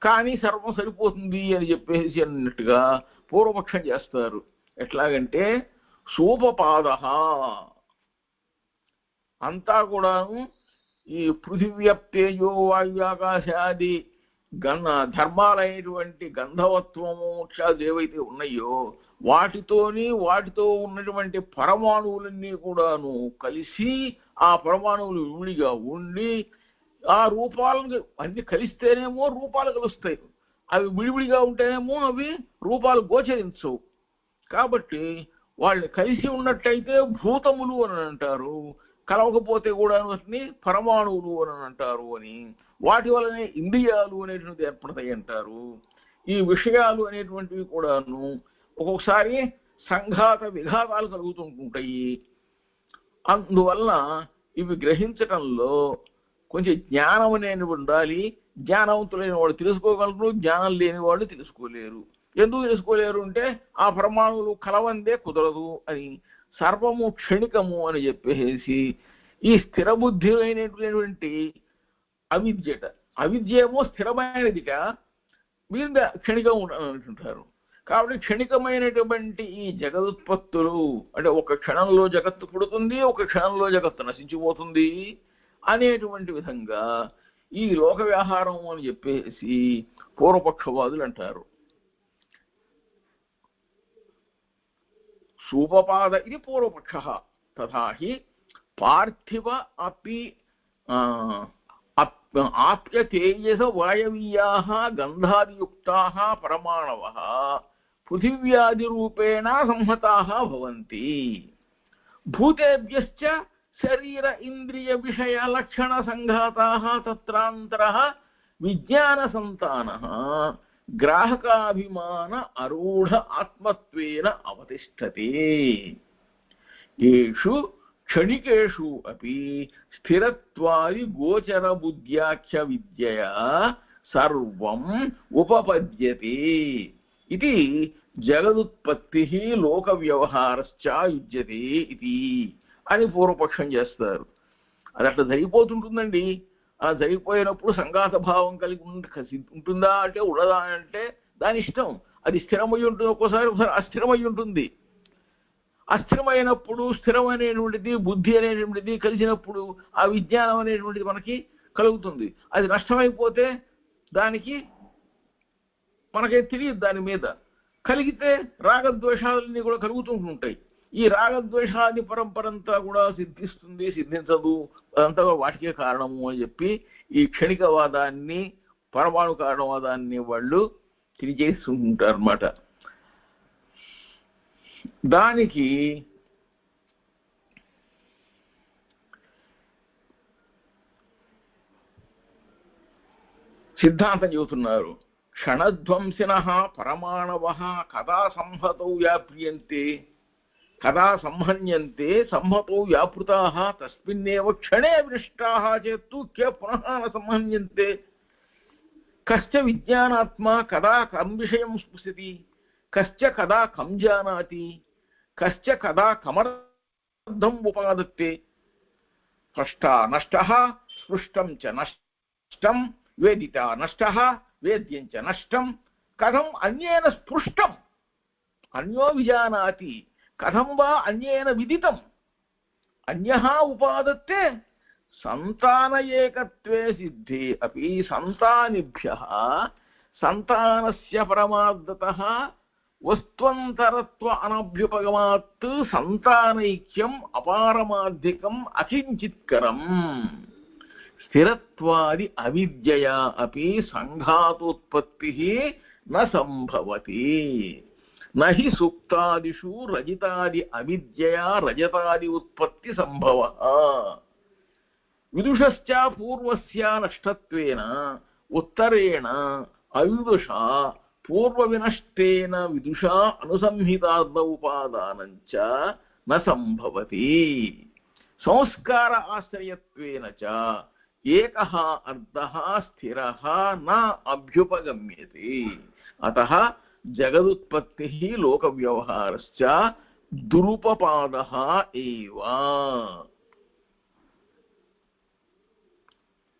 కానీ సర్వం సరిపోతుంది అని చెప్పేసి అన్నట్టుగా పూర్వపక్షం చేస్తారు. ఎట్లాగంటే సోపపాద అంతా కూడాను ఈ పృథివ్యప్తేజో వాయువ్యాకాశాది ధర్మాలైనటువంటి గంధవత్వము మోక్షాలు ఏవైతే ఉన్నాయో వాటితో ఉన్నటువంటి పరమాణువులన్నీ కూడాను కలిసి ఆ పరమాణువులు విడిగా ఉండి ఆ రూపాలను అన్ని కలిస్తేనేమో రూపాలు కలుస్తాయి, అవి విడివిడిగా ఉంటేనేమో అవి రూపాలు గోచరించవు. కాబట్టి వాళ్ళని కలిసి ఉన్నట్టయితే భూతములు అని అంటారు, కలవకపోతే కూడా వాటిని పరమాణువులు అని అంటారు అని. వాటి వల్లనే ఇంద్రియాలు అనేటువంటివి ఏర్పడతాయి అంటారు. ఈ విషయాలు అనేటువంటివి కూడాను ఒక్కొక్కసారి సంఘాత విఘాతాలు కలుగుతుంటాయి. అందువల్ల ఇవి గ్రహించటంలో కొంచెం జ్ఞానం అనేది ఉండాలి. జ్ఞానవంతులైన వాడు తెలుసుకోగలరు, జ్ఞానం లేని వాళ్ళు తెలుసుకోలేరు. ఎందుకు తెలుసుకోలేరు అంటే ఆ ప్రమాణులు కలవందే కుదరదు అని, సర్వము క్షణికము అని చెప్పేసి ఈ స్థిర బుద్ధి అయినటువంటి అవిద్యట, అవిద్య ఏమో స్థిరమైనదిట, మీద క్షణికం అంటుంటారు. కాబట్టి క్షణికమైనటువంటి ఈ జగదుత్పత్తులు అంటే ఒక క్షణంలో జగత్తు పుడుతుంది, ఒక క్షణంలో జగత్తు నశించిపోతుంది అనేటువంటి విధంగా ఈ లోక వ్యవహారం అని చెప్పేసి పూర్వపక్షవాదులు అంటారు. సూపపాద ఇది పూర్వపక్ష. తథా హి పార్థివ అపి ఆప్యతేజస వాయవీయాః గంధాదియుక్తాః పరమాణవః పృథివ్యాది రూపేణ సంహతాః భవంతి. భూతేభ్యశ్చ శరీర ఇంద్రియ విషయ లక్షణ సంఘాతాః తత్రాంతరః విజ్ఞాన సంతానః గ్రాహకాభిమాన అరూఢ ఆత్మత్వేన అవతిష్ఠతే. ఏషు క్షణికేషు అపి స్థిరత్వాది గోచర బుద్ధ్యాఖ్య విద్యయా సర్వం ఉపపద్యతే ఇది జగదుత్పత్తి లోక వ్యవహారశ్చ యుజ్యతే ఇది అని పూర్వపక్షం చేస్తారు. అది అట్లా జరిగిపోతుంటుందండి. అలా జరిగిపోయినప్పుడు సంఘాత భావం కలిగి ఉంటుందా అంటే ఉండదా అంటే దాని ఇష్టం. అది స్థిరమై ఉంటుంది, ఒక్కోసారి అస్థిరమై ఉంటుంది. అస్థిరమైనప్పుడు స్థిరమైనటువంటిది బుద్ధి అనేటువంటిది కలిసినప్పుడు ఆ విజ్ఞానం అనేటువంటిది మనకి కలుగుతుంది. అది నష్టమైపోతే దానికి మనకే తెలియదు. దాని మీద కలిగితే రాగద్వేషాలన్నీ కూడా కలుగుతూ ఉంటాయి. ఈ రాగద్వేషాది పరంపరంతా కూడా సిద్ధిస్తుంది, సిద్ధించదు, అదంతా వాటికే కారణము అని చెప్పి ఈ క్షణికవాదాన్ని పరమాణు కారణవాదాన్ని వాళ్ళు తెలియజేస్తుంటారు అన్నమాట. దానికి సిద్ధాంతం చెబుతున్నారు. క్షణధ్వంసినః పరమాణవః కథా సంహతౌ వ్యాప్రియంతే కథా సంహన్యంతే సంహతౌ వ్యాపృతాః తస్మిన్నేవ క్షణే వినష్టాః చేత్తు కే పునః న సంహన్యంతే. కశ్చ విజ్ఞానాత్మా కథా కం విషయం స్పృశతి, కశ్చ కథా కం జానాతి, కశ్చ కథా కమర్థం ఉపాదత్తే. స్పష్టా నష్టః స్పృష్టం చ నష్టం, వేదితా నష్టః వేద్యం చ నష్టం. కథం అన్యేన స్పృష్టం అన్యో విజానాతి, కథం వా అన్యేన విదితం అన్యః ఉపాదత్తే. సంతాన ఏకత్వే సిద్ధే అపి సంతానిభ్యః సంతానస్య పరమార్థతః వస్త్వంతరత్వ అనభ్యుపగమాత్ సంతానైక్యం అపారమార్థికం అకించిత్కరం. స్థిరత్వాది అవిద్యయా అపి సంఘాతోత్పత్తి న సంభవతి. నహి సుప్తాదిషు రజితాది అవిద్యయా రజతాది ఉత్పత్తి సంభవః. విదుషశ్చ పూర్వస్య నష్టత్వేన ఉత్తరేణ అవిదుషా పూర్వ వినష్టేన విదుషా అనుసంహితార్థ ఉపాదానంచ న సంభవతి సంస్కార ఆశ్రయత్వేన చ ఏకః అర్థః స్థిరః న అభ్యుపగమ్యతే అతః జగదుత్పత్తిః లోక వ్యవహారశ్చ దురుపపాదః ఏవ.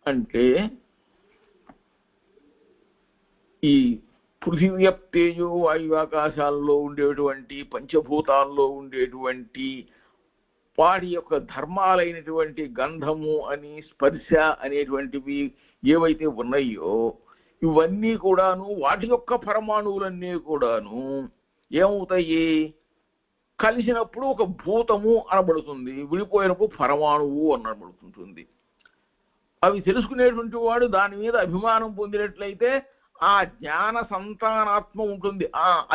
అంటే ఈ పృథివ్యప్తేజో వాయువాకాశాల్లో ఉండేటువంటి పంచభూతాల్లో ఉండేటువంటి వాటి యొక్క ధర్మాలైనటువంటి గంధము అని స్పర్శ అనేటువంటివి ఏవైతే ఉన్నాయో ఇవన్నీ కూడాను వాటి యొక్క పరమాణువులన్నీ కూడాను ఏమవుతాయి? కలిసినప్పుడు ఒక భూతము అనబడుతుంది, విడిపోయినప్పుడు పరమాణువు అనబడుతుంటుంది. అవి తెలుసుకునేటువంటి వాడు దాని మీద అభిమానం పొందినట్లయితే ఆ జ్ఞాన సంతానాత్మ ఉంటుంది.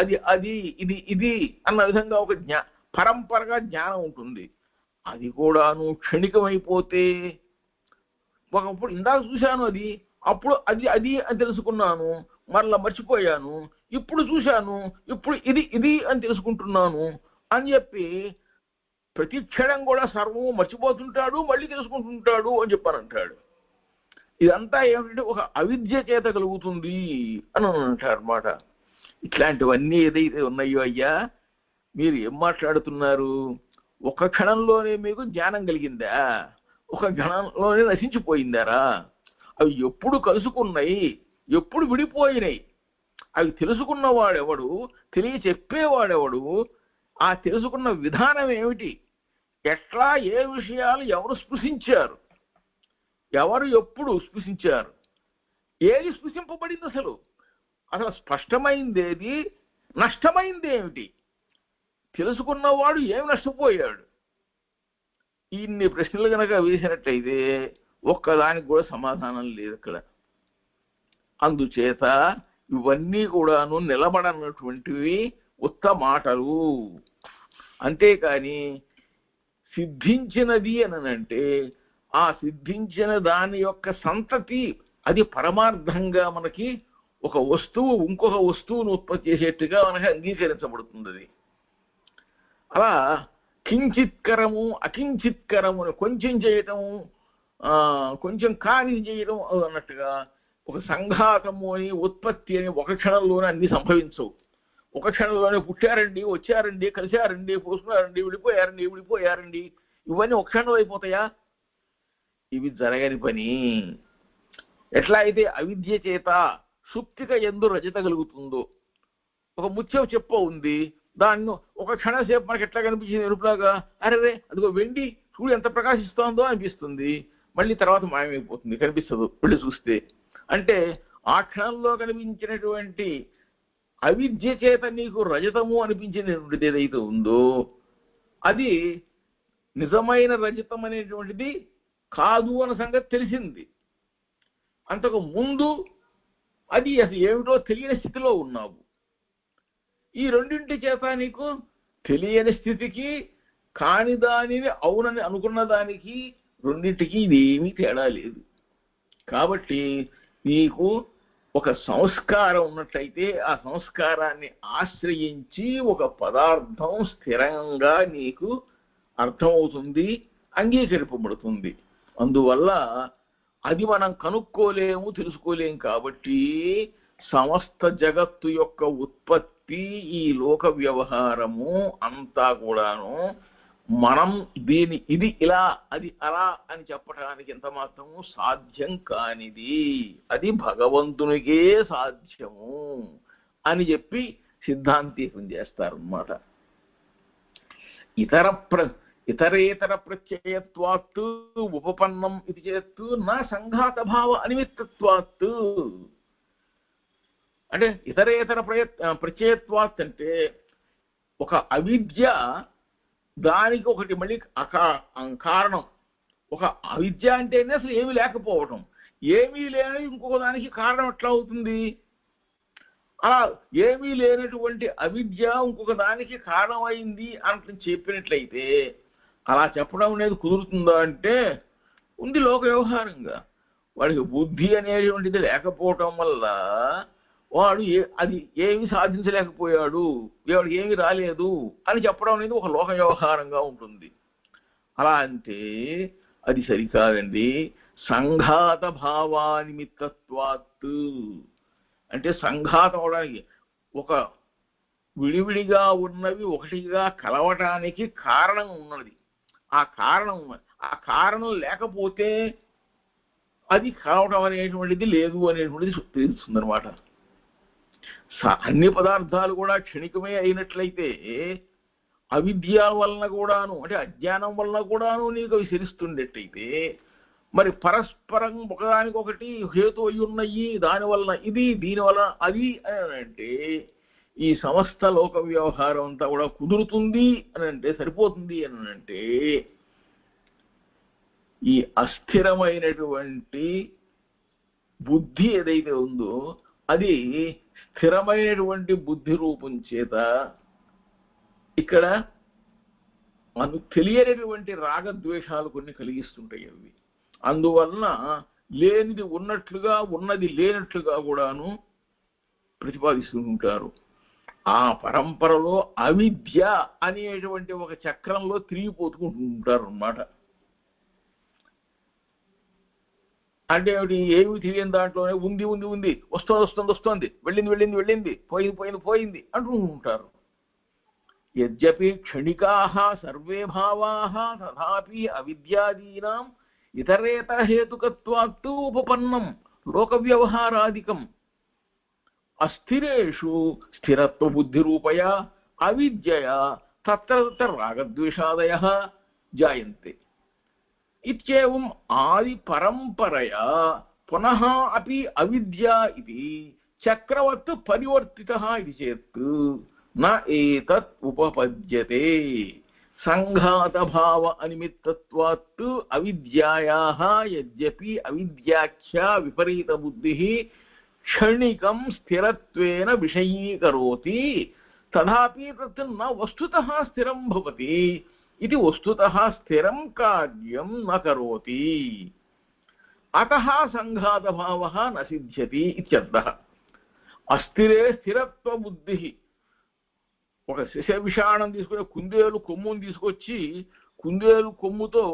అది అది ఇది ఇది అన్న విధంగా ఒక పరంపరగా జ్ఞానం ఉంటుంది. అది కూడాను క్షణికమైపోతే ఒకప్పుడు ఇందాక చూశాను అది, అప్పుడు అది అది అని తెలుసుకున్నాను, మరలా మర్చిపోయాను, ఇప్పుడు చూశాను, ఇప్పుడు ఇది ఇది అని తెలుసుకుంటున్నాను అని చెప్పి ప్రతి క్షణం కూడా సర్వము మర్చిపోతుంటాడు, మళ్ళీ తెలుసుకుంటుంటాడు అని చెప్పానంటాడు. ఇదంతా ఏమిటంటే ఒక అవిద్య చేత కలుగుతుంది అని అంటారు అన్నమాట. ఇట్లాంటివన్నీ ఏదైతే ఉన్నాయో అయ్యా, మీరు ఏం మాట్లాడుతున్నారు? ఒక క్షణంలోనే మీకు జ్ఞానం కలిగిందా? ఒక క్షణంలోనే నశించిపోయిందారా? అవి ఎప్పుడు కలుసుకున్నాయి, ఎప్పుడు విడిపోయినాయి? అవి తెలుసుకున్నవాడెవడు, తెలియచెప్పేవాడెవడు, ఆ తెలుసుకున్న విధానం ఏమిటి, ఎట్లా ఏ విషయాలు ఎవరు స్పృశించారు, ఎవరు ఎప్పుడు స్పృశించారు, ఏది స్పృశింపబడింది, అసలు అసలు స్పష్టమైందేది, నష్టమైందేమిటి, తెలుసుకున్నవాడు ఏమి నష్టపోయాడు? ఇన్ని ప్రశ్నలు కనుక వేసినట్టయితే ఒక్కదానికి కూడా సమాధానం లేదు ఇక్కడ. అందుచేత ఇవన్నీ కూడాను నిలబడనటువంటివి ఉత్త మాటలు. అంతేకాని సిద్ధించినది అనంటే ఆ సిద్ధించిన దాని యొక్క సంతతి అది పరమార్థంగా మనకి ఒక వస్తువు ఇంకొక వస్తువును ఉత్పత్తి చేసేట్టుగా మనకి అంగీకరించబడుతుంది. అది అలా కించిత్కరము అకించిత్కరము కొంచెం చేయటము, కొంచెం కాని చేయడం అన్నట్టుగా ఒక సంఘాతము అని ఉత్పత్తి అని ఒక క్షణంలోనే అన్ని సంభవించవు. ఒక క్షణంలోనే పుట్టారండి, వచ్చారండి, కలిశారండి, పోసుకున్నారండి, విడిపోయారండి, ఇవన్నీ ఒక క్షణంలో అయిపోతాయా? ఇవి జరగని పని. ఎట్లా అయితే అవిద్య చేత సుప్తిక ఎందు రజత కలుగుతుందో, ఒక ముత్యం చెప్ప ఉంది, దాన్ని ఒక క్షణసేపు మనకి ఎట్లా కనిపించింది ఎరుపులాగా, అరే అదిగో వెండి చూడు ఎంత ప్రకాశిస్తోందో అనిపిస్తుంది, మళ్ళీ తర్వాత మాయమైపోతుంది, కనిపిస్తుంది వెళ్ళి చూస్తే. అంటే ఆ క్షణంలో కనిపించినటువంటి అవిద్య చేత నీకు రజతము అనిపించినటువంటిది ఏదైతే ఉందో అది నిజమైన రజతం అనేటువంటిది కాదు అన్న సంగతి తెలిసింది. అంతకు ముందు అది అసలు ఏమిటో తెలియని స్థితిలో ఉన్నావు. ఈ రెండింటి చేత నీకు తెలియని స్థితికి కాని దానిని అవునని అనుకున్న దానికి రెండింటికి ఇదేమీ తేడా లేదు. కాబట్టి నీకు ఒక సంస్కారం ఉన్నట్లయితే ఆ సంస్కారాన్ని ఆశ్రయించి ఒక పదార్థం స్థిరంగా నీకు అర్థమవుతుంది, అంగీకరింపబడుతుంది. అందువల్ల అది మనం కనుక్కోలేము, తెలుసుకోలేము. కాబట్టి సమస్త జగత్తు యొక్క ఉత్పత్తి, ఈ లోక వ్యవహారము అంతా కూడాను మనం దీని ఇది ఇలా అది అలా అని చెప్పడానికి ఎంత మాత్రము సాధ్యం కానిది, అది భగవంతునికే సాధ్యము అని చెప్పి సిద్ధాంతీకం చేస్తారన్నమాట. ఇతరేతర ప్రత్యయత్వాత్ ఉపపన్నం ఇది చేత్తు నా సంఘాత భావ అనిమిత్తత్వాత్. అంటే ఇతరేతర ప్రత్యయత్వాత్ అంటే ఒక అవిద్య, దానికి ఒకటి మళ్ళీ కారణం. ఒక అవిద్య అంటేనే అసలు ఏమీ లేకపోవటం, ఏమీ లేని ఇంకొక దానికి కారణం ఎట్లా అవుతుంది? అలా ఏమీ లేనటువంటి అవిద్య ఇంకొక దానికి కారణమైంది అని చెప్పినట్లయితే అలా చెప్పడం అనేది కుదురుతుందా అంటే ఉంది. లోక వ్యవహారంగా వాడికి బుద్ధి అనేటువంటిది లేకపోవటం వల్ల వాడు అది ఏమి సాధించలేకపోయాడు, వాడు ఏమి రాలేదు అని చెప్పడం అనేది ఒక లోక వ్యవహారంగా ఉంటుంది. అలా అంటే అది సరికాదండి. సంఘాత భావానిమిత్తత్వాత్ అంటే సంఘాతం అవడానికి ఒక విడివిడిగా ఉన్నవి ఒకటిగా కలవటానికి కారణం ఉన్నది. ఆ కారణం లేకపోతే అది కలవటం అనేటువంటిది లేదు అనేటువంటిది తెలుస్తుంది అనమాట. అన్ని పదార్థాలు కూడా క్షణికమే అయినట్లయితే అవిద్య వలన కూడాను అంటే అజ్ఞానం వలన కూడాను నీకు అవి తెలుస్తుండేటైతే మరి పరస్పరం ఒకదానికొకటి హేతు అయి ఉన్నాయి, దానివలన ఇది దీనివలన అది అని అంటే ఈ సమస్త లోక వ్యవహారం అంతా కూడా కుదురుతుంది అని అంటే సరిపోతుంది అని అంటే ఈ అస్థిరమైనటువంటి బుద్ధి ఏదైతే ఉందో అది స్థిరమైనటువంటి బుద్ధి రూపం చేత ఇక్కడ మనకు తెలియనటువంటి రాగద్వేషాలు కొన్ని కలిగిస్తుంటాయి. అవి అందువలన లేనిది ఉన్నట్లుగా ఉన్నది లేనట్లుగా కూడాను ప్రతిపాదిస్తూ ఉంటారు. ఆ పరంపరలో అవిద్య అనేటువంటి ఒక చక్రంలో తిరిగిపోతూ ఉంటారు అన్నమాట. అంటే ఏమి తెలియని దాంట్లోనే ఉంది ఉంది ఉంది వస్తుంది వస్తుంది వస్తుంది వెళ్ళింది వెళ్ళింది వెళ్ళింది పోయింది పోయింది పోయింది అంటూ ఉంటారు. యద్యపి క్షణికాః సర్వే భావాః తథాపి అవిద్యాదీనాం ఇతరేతర హేతుకత్వాత్తు ఉపపన్నం లోక వ్యవహారాదికం అస్థిరేషు స్థిరత్వ బుద్ధిరూపయా అవిద్యయా తత్ర తత్ర రాగద్వేషాదయః జాయంతే ఇత్యేవం ఆది పరంపరయా పునః అపి అవిద్య ఇది చక్రవత్ పరివర్తితః ఇది చేత్ న ఏతత్ ఉపపద్యతే. సంఘాత భావ అనిమిత్తత్వాత్ అవిద్యాయాః యద్యపి అవిద్యాఖ్యా విపరీత బుద్ధిః క్షణికం స్థిరత్వేన విషయీకరోతి తథాపి తత్ న వస్తుతః స్థిరం భవతి ఇది వస్తుతః స్థిరం కార్యం న కరోతి అతః సంఘాత భావః న సిద్ధ్యతి ఇత్యర్థః. అస్థిరే స్థిరత్వ బుద్ధి ఒక శిశ విషాణం తీసుకుని కుందేలు కొమ్మును తీసుకొచ్చి కుందేలు కొమ్ముతో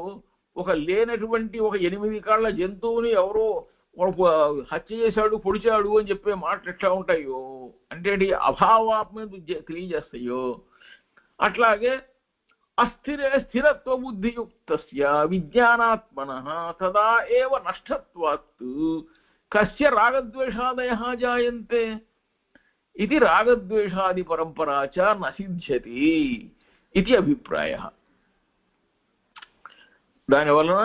ఒక లేనటువంటి ఒక 8 కాళ్ళ జంతువుని ఎవరో హత్య చేశాడు పొడిచాడు అని చెప్పే మాటలు ఎట్లా ఉంటాయో అంటే అభావాత్మ తెలియజేస్తాయో అట్లాగే అస్థిరే స్థిరత్వ బుద్ధియుక్తస్య విజ్ఞానాత్మనః తదా ఏవ నష్టత్వాత్ కస్య రాగద్వేషాదయః జాయంతే ఇది రాగద్వేషాది పరంపరా చ న సిద్ధ్యతి ఇది అభిప్రాయః. దానివలన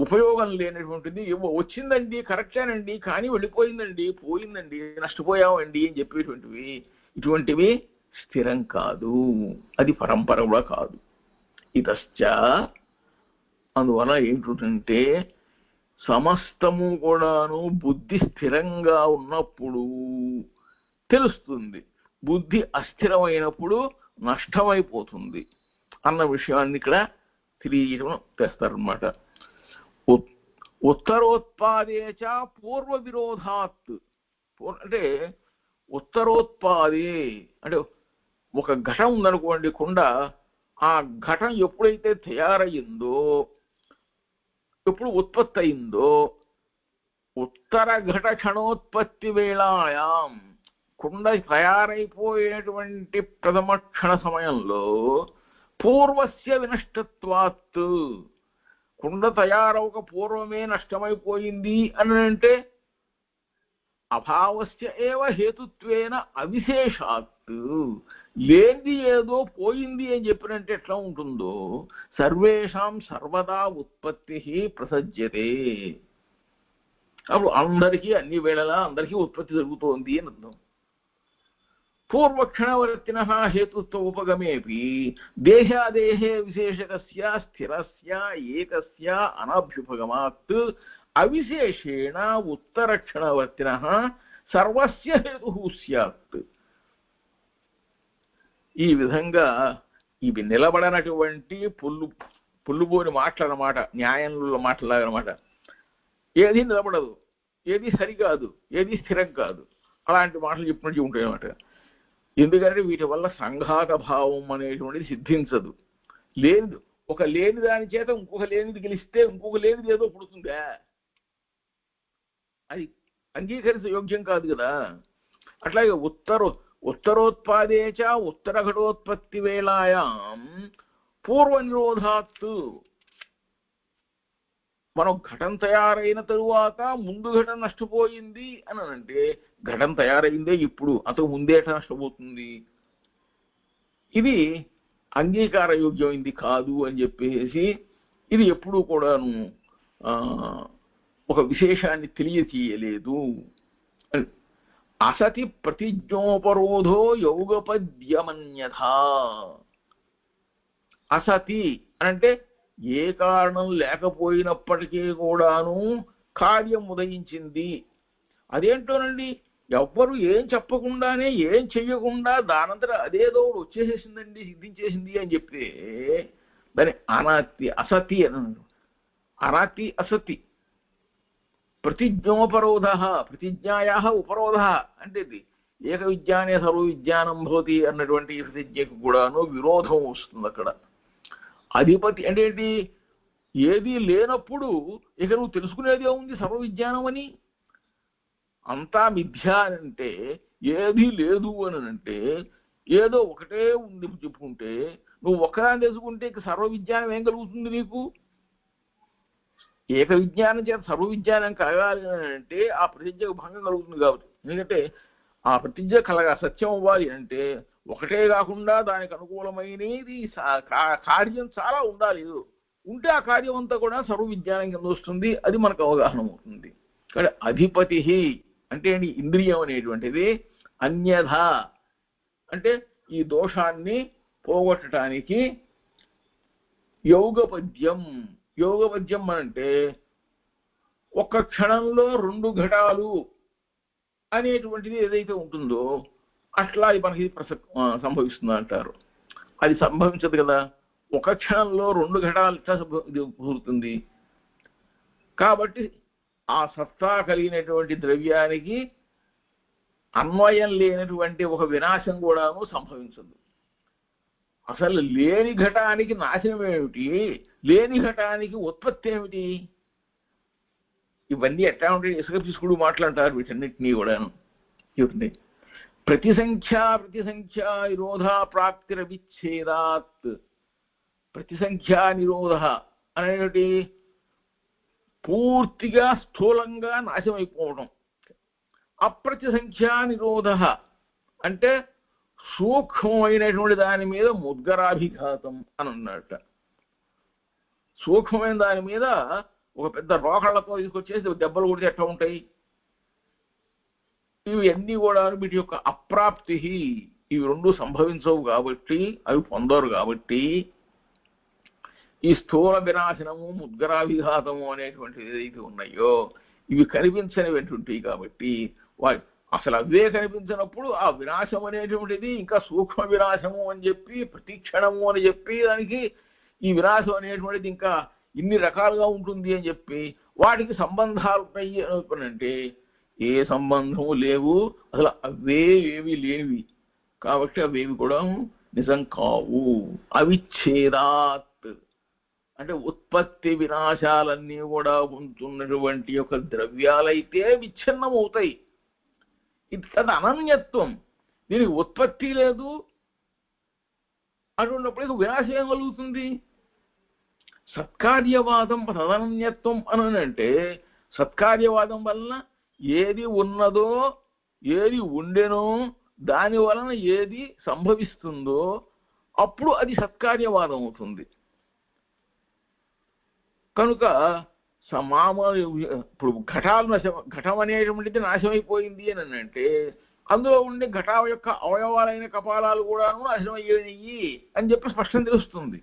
ఉపయోగం లేనటువంటిది వచ్చిందండి కరెక్టేనండి కానీ వెళ్ళిపోయిందండి పోయిందండి నష్టపోయామండి అని చెప్పేటువంటివి ఇటువంటివి స్థిరం కాదు, అది పరంపర కూడా కాదు. ఇతశ్చ అందువల్ల ఏంటంటే సమస్తము కూడాను బుద్ధి స్థిరంగా ఉన్నప్పుడు తెలుస్తుంది, బుద్ధి అస్థిరమైనప్పుడు నష్టమైపోతుంది అన్న విషయాన్ని ఇక్కడ తెలియజేయడం తెస్తారన్నమాట. ఉత్తరోత్పాదే చ పూర్వ విరోధాత్ అంటే ఉత్తరోత్పాదే అంటే ఒక ఘటం ఉందనుకోండి కుండ, ఆ ఘటం ఎప్పుడైతే తయారయ్యిందో ఎప్పుడు ఉత్పత్తి అయిందో ఉత్తర ఘట క్షణోత్పత్తి వేళాయాం కుండ తయారైపోయేటువంటి ప్రథమ క్షణ సమయంలో పూర్వస్య వినష్టత్వాత్ కుండ తయారవక పూర్వమే నష్టమైపోయింది అని అంటే అభావస్య ఏవ హేతుత్వేన అవిశేషాత్ లేనిది ఏదో పోయింది అని చెప్పినంటే ఎట్లా ఉంటుందో సర్వేషాం సర్వదా ఉత్పత్తి ప్రసజ్యతే. అప్పుడు అందరికీ అన్ని వేళలా అందరికీ ఉత్పత్తి జరుగుతోంది అని అర్థం. పూర్వక్షణవర్తినః హేతుత్వ ఉపగమేపి దేహాదేహే విశేషకస్య స్థిరస్య ఏకస్య అనభ్యుపగమాత్ అవిశేషేణ ఉత్తరక్షణవర్తినః సర్వస్య హేతుః స్యాత్. ఈ విధంగా ఇవి నిలబడనటువంటి పుల్లుబోని మాటలన్నమాట, న్యాయంలో మాటలాగనమాట. ఏది నిలబడదు, ఏది సరికాదు, ఏది స్థిరం కాదు. అలాంటి మాటలు చెప్పినట్టు ఉంటాయి అన్నమాట. ఎందుకంటే వీటి వల్ల సంఘాత భావం అనేటువంటిది సిద్ధించదు. లేనిది ఒక లేని దాని చేత ఇంకొక లేనిది గెలిస్తే ఇంకొక లేనిది ఏదో పుడుతుందా? అది అంగీకరించ యోగ్యం కాదు కదా. అట్లాగే ఉత్తరోత్పాదేచ ఉత్తరఘటోత్పత్తి వేళాయాం పూర్వ నిరోధాత్, మనం ఘటం తయారైన తరువాత ముందు ఘటన నష్టపోయింది అని అంటే ఘటం తయారైందే ఇప్పుడు, అంతకు ముందేట నష్టపోతుంది. ఇది అంగీకార యోగ్యమైంది కాదు అని చెప్పేసి ఇది ఎప్పుడూ కూడాను ఒక విశేషాన్ని తెలియచేయలేదు. అసతి ప్రతిజ్ఞోపరోధో యౌగపద్యమన్యథా. అసతి అంటే ఏ కారణం లేకపోయినప్పటికీ కూడాను కార్యం ఉదయించింది. అదేంటోనండి, ఎవ్వరు ఏం చెప్పకుండానే ఏం చెయ్యకుండా దానంతట అదేదో వచ్చేసేసిందండి, సిద్ధించేసింది అని చెప్తే దాని అనాతి అసతి అని. అనాతి అసతి. ప్రతిజ్ఞోపరోధ, ప్రతిజ్ఞాయా ఉపరోధ అంటే ఏక విజ్ఞానే సర్వ విజ్ఞానం భవతి అన్నటువంటి ప్రతిజ్ఞకు కూడాను విరోధం వస్తుంది అక్కడ. అధిపతి అంటే ఏంటి? ఏది లేనప్పుడు ఇక నువ్వు తెలుసుకునేది ఏముంది సర్వ విజ్ఞానం అని? అంతా మిథ్య అని అంటే, ఏది లేదు అని అంటే ఏదో ఒకటే ఉంది చెప్పుకుంటే, నువ్వు ఒక్కదాన్ని తెలుసుకుంటే ఇక సర్వ విజ్ఞానం ఏం కలుగుతుంది నీకు? ఏక విజ్ఞానం చేత సర్వ విజ్ఞానం కలగాలి అని అంటే ఆ ప్రతిజ్ఞకు భంగం కలుగుతుంది కాబట్టి. ఎందుకంటే ఆ ప్రతిజ్ఞ సత్యం అవ్వాలి అంటే ఒకటే కాకుండా దానికి అనుకూలమైనది కార్యం చాలా ఉండాలి. ఉంటే ఆ కార్యం అంతా కూడా సర్వ విజ్ఞానం కింద వస్తుంది. అది మనకు అవగాహన అవుతుంది. కానీ అధిపతి అంటే ఇంద్రియం అనేటువంటిది అన్యథ అంటే ఈ దోషాన్ని పోగొట్టడానికి యోగపద్యం. యోగపద్యం అంటే ఒక్క క్షణంలో రెండు ఘటాలు అనేటువంటిది ఏదైతే ఉంటుందో అట్లా అది మనకి సంభవిస్తుంది అంటారు. అది సంభవించదు కదా. ఒక క్షణంలో రెండు ఘటాలు పూరుతుంది కాబట్టి ఆ సత్తా కలిగినటువంటి ద్రవ్యానికి అన్వయం లేనటువంటి ఒక వినాశం కూడాను సంభవించదు. అసలు లేని ఘటానికి నాశనం ఏమిటి? లేని ఘటానికి ఉత్పత్తి ఏమిటి? ఇవన్నీ ఎట్లా ఉంటాయి? ఇసుక పిసుకుడు మాట్లాడతారు వీటన్నిటినీ కూడాను. చెప్తుంది ప్రతిసంఖ్యా నిరోధ ప్రాప్తిరవిచ్ఛేదాత్. ప్రతిసంఖ్యా నిరోధ అనేది పూర్తిగా స్థూలంగా నాశమైపోవడం. అప్రతిసంఖ్యా నిరోధ అంటే సూక్ష్మమైనటువంటి దాని మీద ముద్గరాభిఘాతం అని అన్నట్ట. సూక్ష్మమైన దాని మీద ఒక పెద్ద రోకళ్లతో తీసుకొచ్చేసి దెబ్బలు కొడితే ఎట్లా ఉంటాయి? ఇవి అన్నీ కూడా వీటి యొక్క అప్రాప్తి. ఇవి రెండు సంభవించవు కాబట్టి, అవి పొందరు కాబట్టి ఈ స్థూల వినాశనము ముద్గరాభిఘాతము అనేటువంటివి ఏదైతే ఉన్నాయో ఇవి కనిపించనివి కాబట్టి అసలు అవే కనిపించినప్పుడు ఆ వినాశం అనేటువంటిది ఇంకా సూక్ష్మ వినాశము అని చెప్పి ప్రతిక్షణము అని చెప్పి దానికి ఈ వినాశం అనేటువంటిది ఇంకా ఇన్ని రకాలుగా ఉంటుంది అని చెప్పి వాటికి సంబంధాలు ఉన్నాయి అనుకున్నంటే ఏ సంబంధము లేవు. అసలు అవే ఏవి లేనివి కాబట్టి అవేవి కూడా నిజం కావు. అవిచ్ఛేదాత్ అంటే ఉత్పత్తి వినాశాలన్నీ కూడా ఉంటున్నటువంటి యొక్క ద్రవ్యాలైతే విచ్ఛిన్నమవుతాయి. ఇది తన అనన్యత్వం. దీనికి ఉత్పత్తి లేదు. అటువంటిప్పుడు వినాశం ఏం కలుగుతుంది? సత్కార్యవాదం తదనన్యత్వం అని అంటే సత్కార్యవాదం వలన ఏది ఉన్నదో ఏది ఉండెనో దాని వలన ఏది సంభవిస్తుందో అప్పుడు అది సత్కార్యవాదం అవుతుంది. కనుక ఇప్పుడు ఘటం అనేటువంటిది నాశమైపోయింది అని అంటే అందులో ఉండే ఘటం యొక్క అవయవాలైన కపాలాలు కూడా నాశనమయ్యాయి అని చెప్పి స్పష్టం తెలుస్తుంది.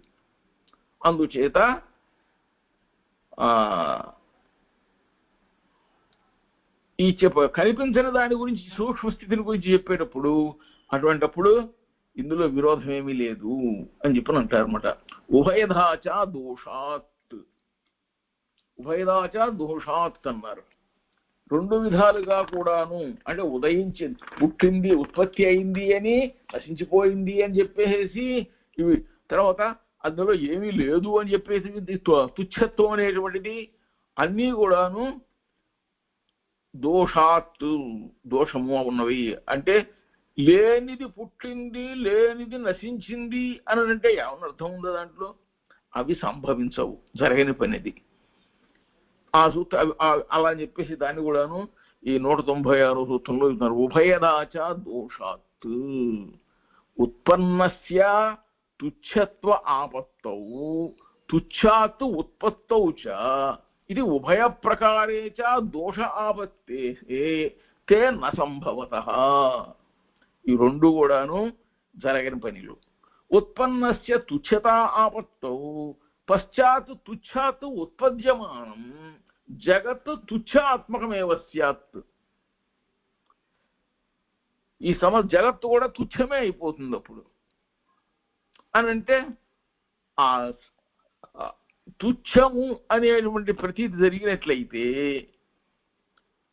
అందుచేత ఈ కనిపించిన దాని గురించి సూక్ష్మస్థితిని గురించి చెప్పేటప్పుడు అటువంటిప్పుడు ఇందులో విరోధం ఏమీ లేదు అని చెప్పని అంటారు అనమాట. ఉభయదాచ దోషాత్ అన్నారు. రెండు విధాలుగా కూడాను, అంటే ఉదయించింది, పుట్టింది, ఉత్పత్తి అయింది అని, నశించిపోయింది అని చెప్పేసి ఇవి, తర్వాత అందులో ఏమీ లేదు అని చెప్పేసి తుచ్చత్వం అనేటువంటిది అన్నీ కూడాను దోషము ఉన్నవి. అంటే లేనిది పుట్టింది, లేనిది నశించింది అని అంటే ఏమన్నా అర్థం ఉందో దాంట్లో? అవి సంభవించవు, జరగని పనిది. ఆ సూత్ర అలా అని చెప్పేసి దాన్ని కూడాను ఈ 196 సూత్రంలో ఇస్తున్నారు. ఉభయదాచ దోషాత్ ఉత్పన్నస్య తుచ్చత్వ ఆపత్తౌ తుచ్చాత్ ఉత్పత్తౌ చ ఇది ఉభయ ప్రకారే చ దోష ఆపత్తే తే న సంభవతః. ఈ రెండు కూడాను జరగని పనిలు. ఉత్పన్నస్య తుచ్చతా ఆపత్తౌ పశ్చాత్ తుచ్చాత్ ఉత్పద్యమానం జగత్ తుచ్ఛాత్మకమేవ స్యాత్. ఈ జగత్తు కూడా తుచ్చమే అయిపోతుంది అప్పుడు అని అంటే ఆ తుచ్చము అనేటువంటి ప్రతీతి జరిగినట్లయితే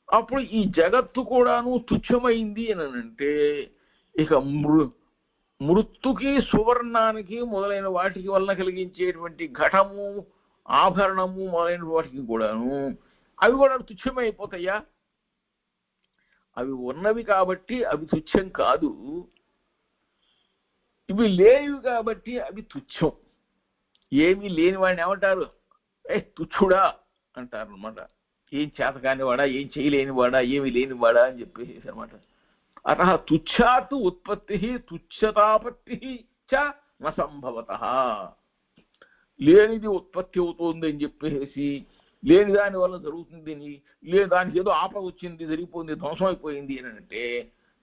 అప్పుడు ఈ జగత్తు కూడాను తుచ్చమైంది అని అంటే ఇక మృత్తుకి సువర్ణానికి మొదలైన వాటికి వలన కలిగించేటువంటి ఘటము, ఆభరణము మొదలైన వాటికి కూడాను అవి కూడా తుచ్చమైపోతాయా? అవి ఉన్నవి కాబట్టి అవి తుచ్చం కాదు, ఇవి లేనివి కాబట్టి అవి తుచ్చం. ఏమీ లేని వాడిని ఏమంటారు? తుచ్చుడా అంటారు అనమాట. ఏం చేత కానివాడా, ఏం చేయలేనివాడా, ఏమి లేనివాడా అని చెప్పేసి అనమాట. అత తుచ్ఛాత్ ఉత్పత్తి తుచ్చతాపత్తి చ న సంభవతః. లేనిది ఉత్పత్తి అవుతుంది అని చెప్పేసి, లేని దాని వల్ల జరుగుతుందని, లేని దానికి ఏదో ఆపద వచ్చింది, జరిగిపోయింది, ధ్వంసం అయిపోయింది అని అంటే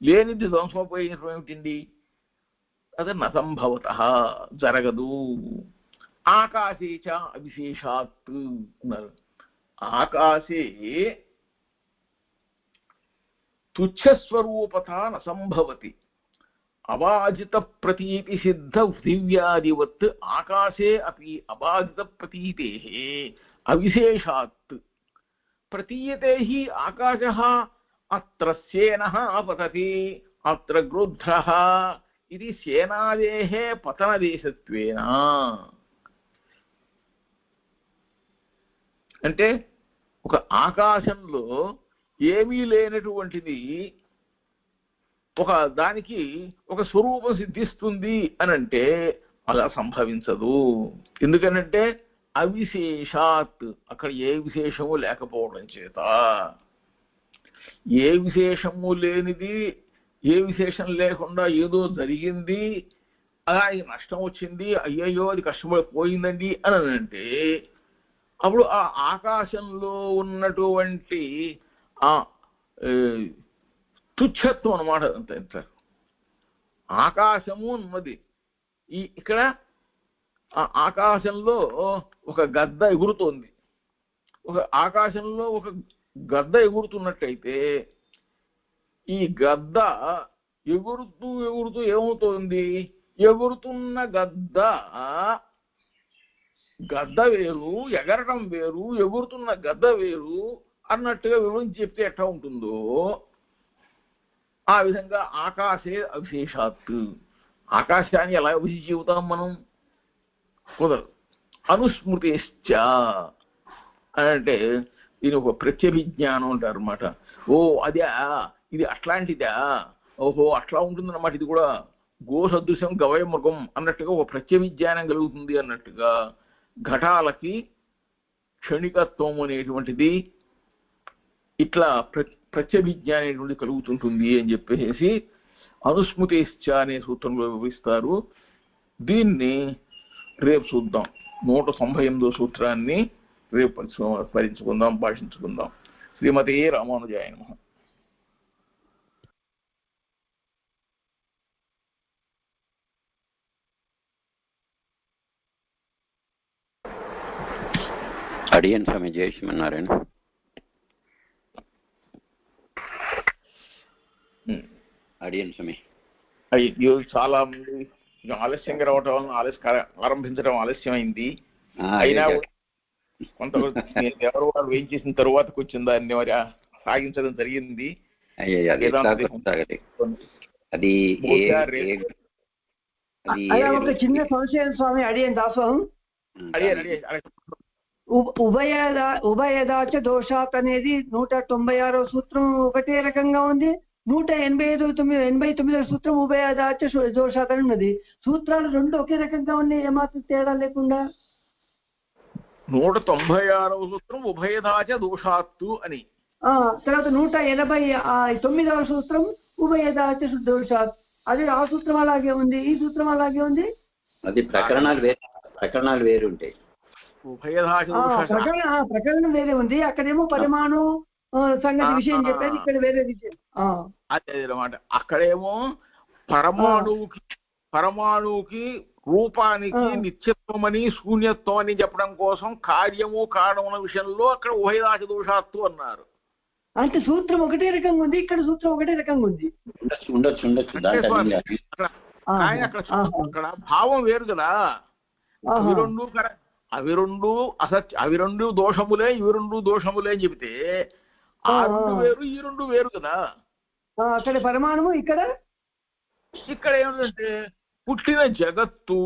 లేనిది ధ్వంసం అయిపోయినప్పుడు ఏమిటండి? అది న సంభవతః, జరగదు. ఆకాశే చ అవిశేషాత్ అన్నారు. ఆకాశే తుచ్చస్వరూపత న సంభవతి. అబాధిత ప్రతీతి సిద్ధ పృథివ్యాదివత్ ఆకాశే అపి అబాధిత ప్రతీతే అవిశేషాత్ ప్రతీయతే హి ఆకాశః అత్ర సేనః పతతి అత్ర గృధ్రః ఇది సేనాదేః పతనదేశత్వేన. అంటే ఒక ఆకాశంలో ఏమీ లేనటువంటిది ఒక దానికి ఒక స్వరూపం సిద్ధిస్తుంది అని అంటే అలా సంభవించదు. ఎందుకనంటే అవిశేషాత్, అక్కడ ఏ విశేషము లేకపోవడం చేత. ఏ విశేషము లేనిది, ఏ విశేషం లేకుండా ఏదో జరిగింది, అలాగే నష్టం వచ్చింది, అయ్యయ్యో అది కష్టపడిపోయిందండి అని అంటే అప్పుడు ఆ ఆకాశంలో ఉన్నటువంటి ఆ తుచ్చత్వం అన్నమాట. అంత ఆకాశము ఉన్నది. ఇక్కడ ఆ ఆకాశంలో ఒక గద్ద ఎగురుతోంది. ఒక ఆకాశంలో ఒక గద్ద ఎగురుతున్నట్టయితే ఈ గద్ద ఎగురుతూ ఎగురుతూ ఏమవుతోంది? ఎగురుతున్న గద్ద వేరు, ఎగరటం వేరు, ఎగురుతున్న గద్ద వేరు అన్నట్టుగా వివరించి చెప్తే ఎట్లా ఉంటుందో ఆ విధంగా ఆకాశే అవిశేషాత్. ఆకాశాన్ని ఎలా విభజించి చెబుతాం మనం? కుదరదు. అనుస్మృతిశ్చ అంటే దీని ఒక ప్రత్యభిజ్ఞానం అంటారు అన్నమాట. ఓ అదే, ఇది అట్లాంటిదా, ఓహో అట్లా ఉంటుందన్నమాట. ఇది కూడా గో సదృశ్యం గవయ మృగం అన్నట్టుగా ఒక ప్రత్యభిజ్ఞానం కలుగుతుంది అన్నట్టుగా ఘటాలకి క్షణికత్వం అనేటువంటిది ఇట్లా ప్రత్యభిజ్ఞానం అనేటువంటిది కలుగుతుంటుంది అని చెప్పేసి అనుస్మృతిశ్చ అనే సూత్రంలో వివరిస్తారు. దీన్ని రేపు చూద్దాం. 198వ సూత్రాన్ని రేపు పరిశీలించుకుందాం, భాషించుకుందాం. శ్రీమతే రామానుజాయ నమః. అడియన్ స్వామి జయ శ్రీమన్నారాయణ. అడియన్ స్వామి చాలా మంది ఆలస్యంగా రావటం వలన ఆరంభించడం ఆలస్యమైంది. అయినా కొంత ఎవరు వారు వేయించేసిన తరువాతకు వచ్చిందా అన్ని సాగించడం జరిగింది. అది ఒక చిన్న సంశయం స్వామి అడిగాను దాసం. ఉభయదాచ దోషాత్ అనేది 196వ సూత్రం ఒకటే రకంగా ఉంది, 189వ సూత్రం ఉభయదాచ దోషాత్ అని ఉన్నది. సూత్రాలు రెండు ఒకే రకంగా ఉన్నాయి, ఏమాత్రం తేడా లేకుండా. 196వ సూత్రం ఉభయదాచ దోషాత్తు అని, తర్వాత 189వ సూత్రం ఉభయదాచ దోషాత్. అది ఆ సూత్రం అలాగే ఉంది, ఈ సూత్రం అలాగే ఉంది. అది ప్రకరణాలు వేరుంటాయి. ప్రకరణం వేరే ఉంది, అక్కడేమో పరిమాణం సంగతి విషయం చెప్పేది, ఇక్కడ వేరే విషయం. అదే అన్నమాట. అక్కడేమో పరమాణువుకి రూపానికి నిత్యత్వమని శూన్యత్వం అని చెప్పడం కోసం కార్యము కారణముల విషయంలో అక్కడ ఉభయదాచ దోషాత్తు అన్నారు. అంటే సూత్రం ఒకటే రకంగా ఉంది, ఇక్కడ సూత్రం ఒకటే రకంగా ఉంది. అక్కడ భావం వేరు కదా. అవి రెండు దోషములే, ఇవి రెండు దోషములే అని చెబితే ఆ రెండు వేరు, ఈ రెండు వేరు కదా. అక్కడ పరిమాణము, ఇక్కడ ఏమిటంటే పుట్టిన జగత్తు,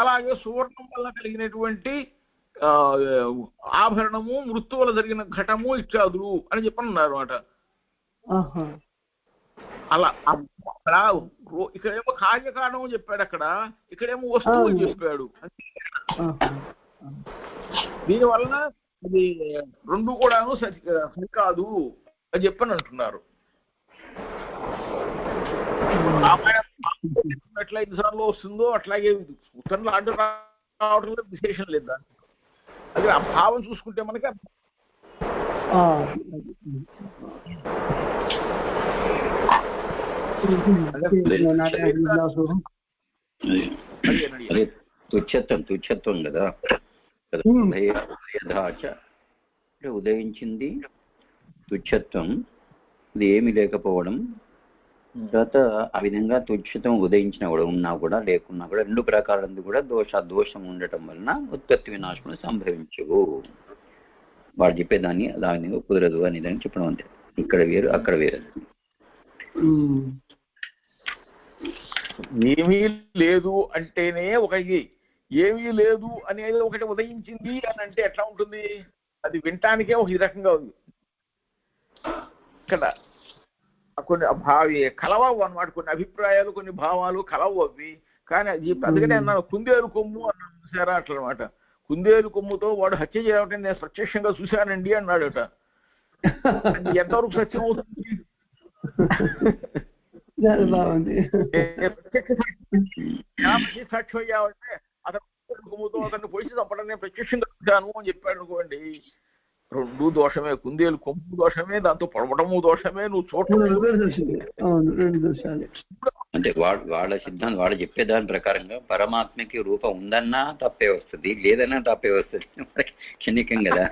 అలాగే సువర్ణం వల్ల కలిగినటువంటి ఆభరణము, మృత్యు వల్ల జరిగిన ఘటము ఇత్యాదులు అని చెప్పన్నారు అన్నమాట. అలా అక్కడ ఇక్కడేమో కార్యకారణం చెప్పాడు, ఇక్కడేమో వస్తువు అని చెప్పాడు. దీనివల్ల ఇది రెండు కూడాను సరికాదు అని చెప్పని అంటున్నారు. ఎట్లా ఎన్నిసార్లు వస్తుందో అట్లాగే ఉత్తరంలో ఆర్డర్ రావడంలో విశేషం లేదా. అది ఆ భావం చూసుకుంటే మనకి తుచ్చత్వం కదా. ఉదయించింది తుచ్చత్వం, ఇది ఏమి లేకపోవడం. తర్వాత ఆ విధంగా తుచ్చత్వం ఉదయించిన కూడా ఉన్నా కూడా లేకున్నా కూడా రెండు ప్రకారాలు కూడా దోషం ఉండటం వలన ఉత్పత్తి వినాశనం సంభవించవు. వాడు చెప్పేదాన్ని దాని కుదరదు అని దాన్ని చెప్పడం అంతే. ఇక్కడ వేరు, అక్కడ వేరు. ఏమీ లేదు అంటేనే ఒకటి, ఏమీ లేదు అనేది ఒకటి ఉదయించింది అని అంటే ఎట్లా ఉంటుంది? అది వినటానికే ఒక రకంగా ఉంది. ఇక్కడ కొన్ని కలవవు అన్నమాట, కొన్ని అభిప్రాయాలు, కొన్ని భావాలు కలవు అవి. కానీ అది అందుకనే అన్నాను, కుందేలు కొమ్ము అన్నాను చూసారా, అట్లా అనమాట. కుందేలు కొమ్ముతో వాడు హత్య చేయడం నేను ప్రత్యక్షంగా చూశానండి అన్నాడట. ఎంతవరకు సత్యం అవుతుంది? సాక్షి అయ్యావంటే అతను కొమ్ముతో అతన్ని పొడిచి చంపడం నేను ప్రత్యక్షంగా చూశాను అని చెప్పాడు అనుకోండి, రెండు దోషమే. కుందేలు కొమ్ము దోషమే, దాంతో పొడవడము దోషమే, నువ్వు చూడటం. అంటే వాళ్ళ సిద్ధాంతం, వాళ్ళు చెప్పేదాని ప్రకారంగా పరమాత్మకి రూపం ఉందన్నా తప్పే వస్తుంది, లేదన్నా తప్పే వస్తుంది. క్షణికం కదా,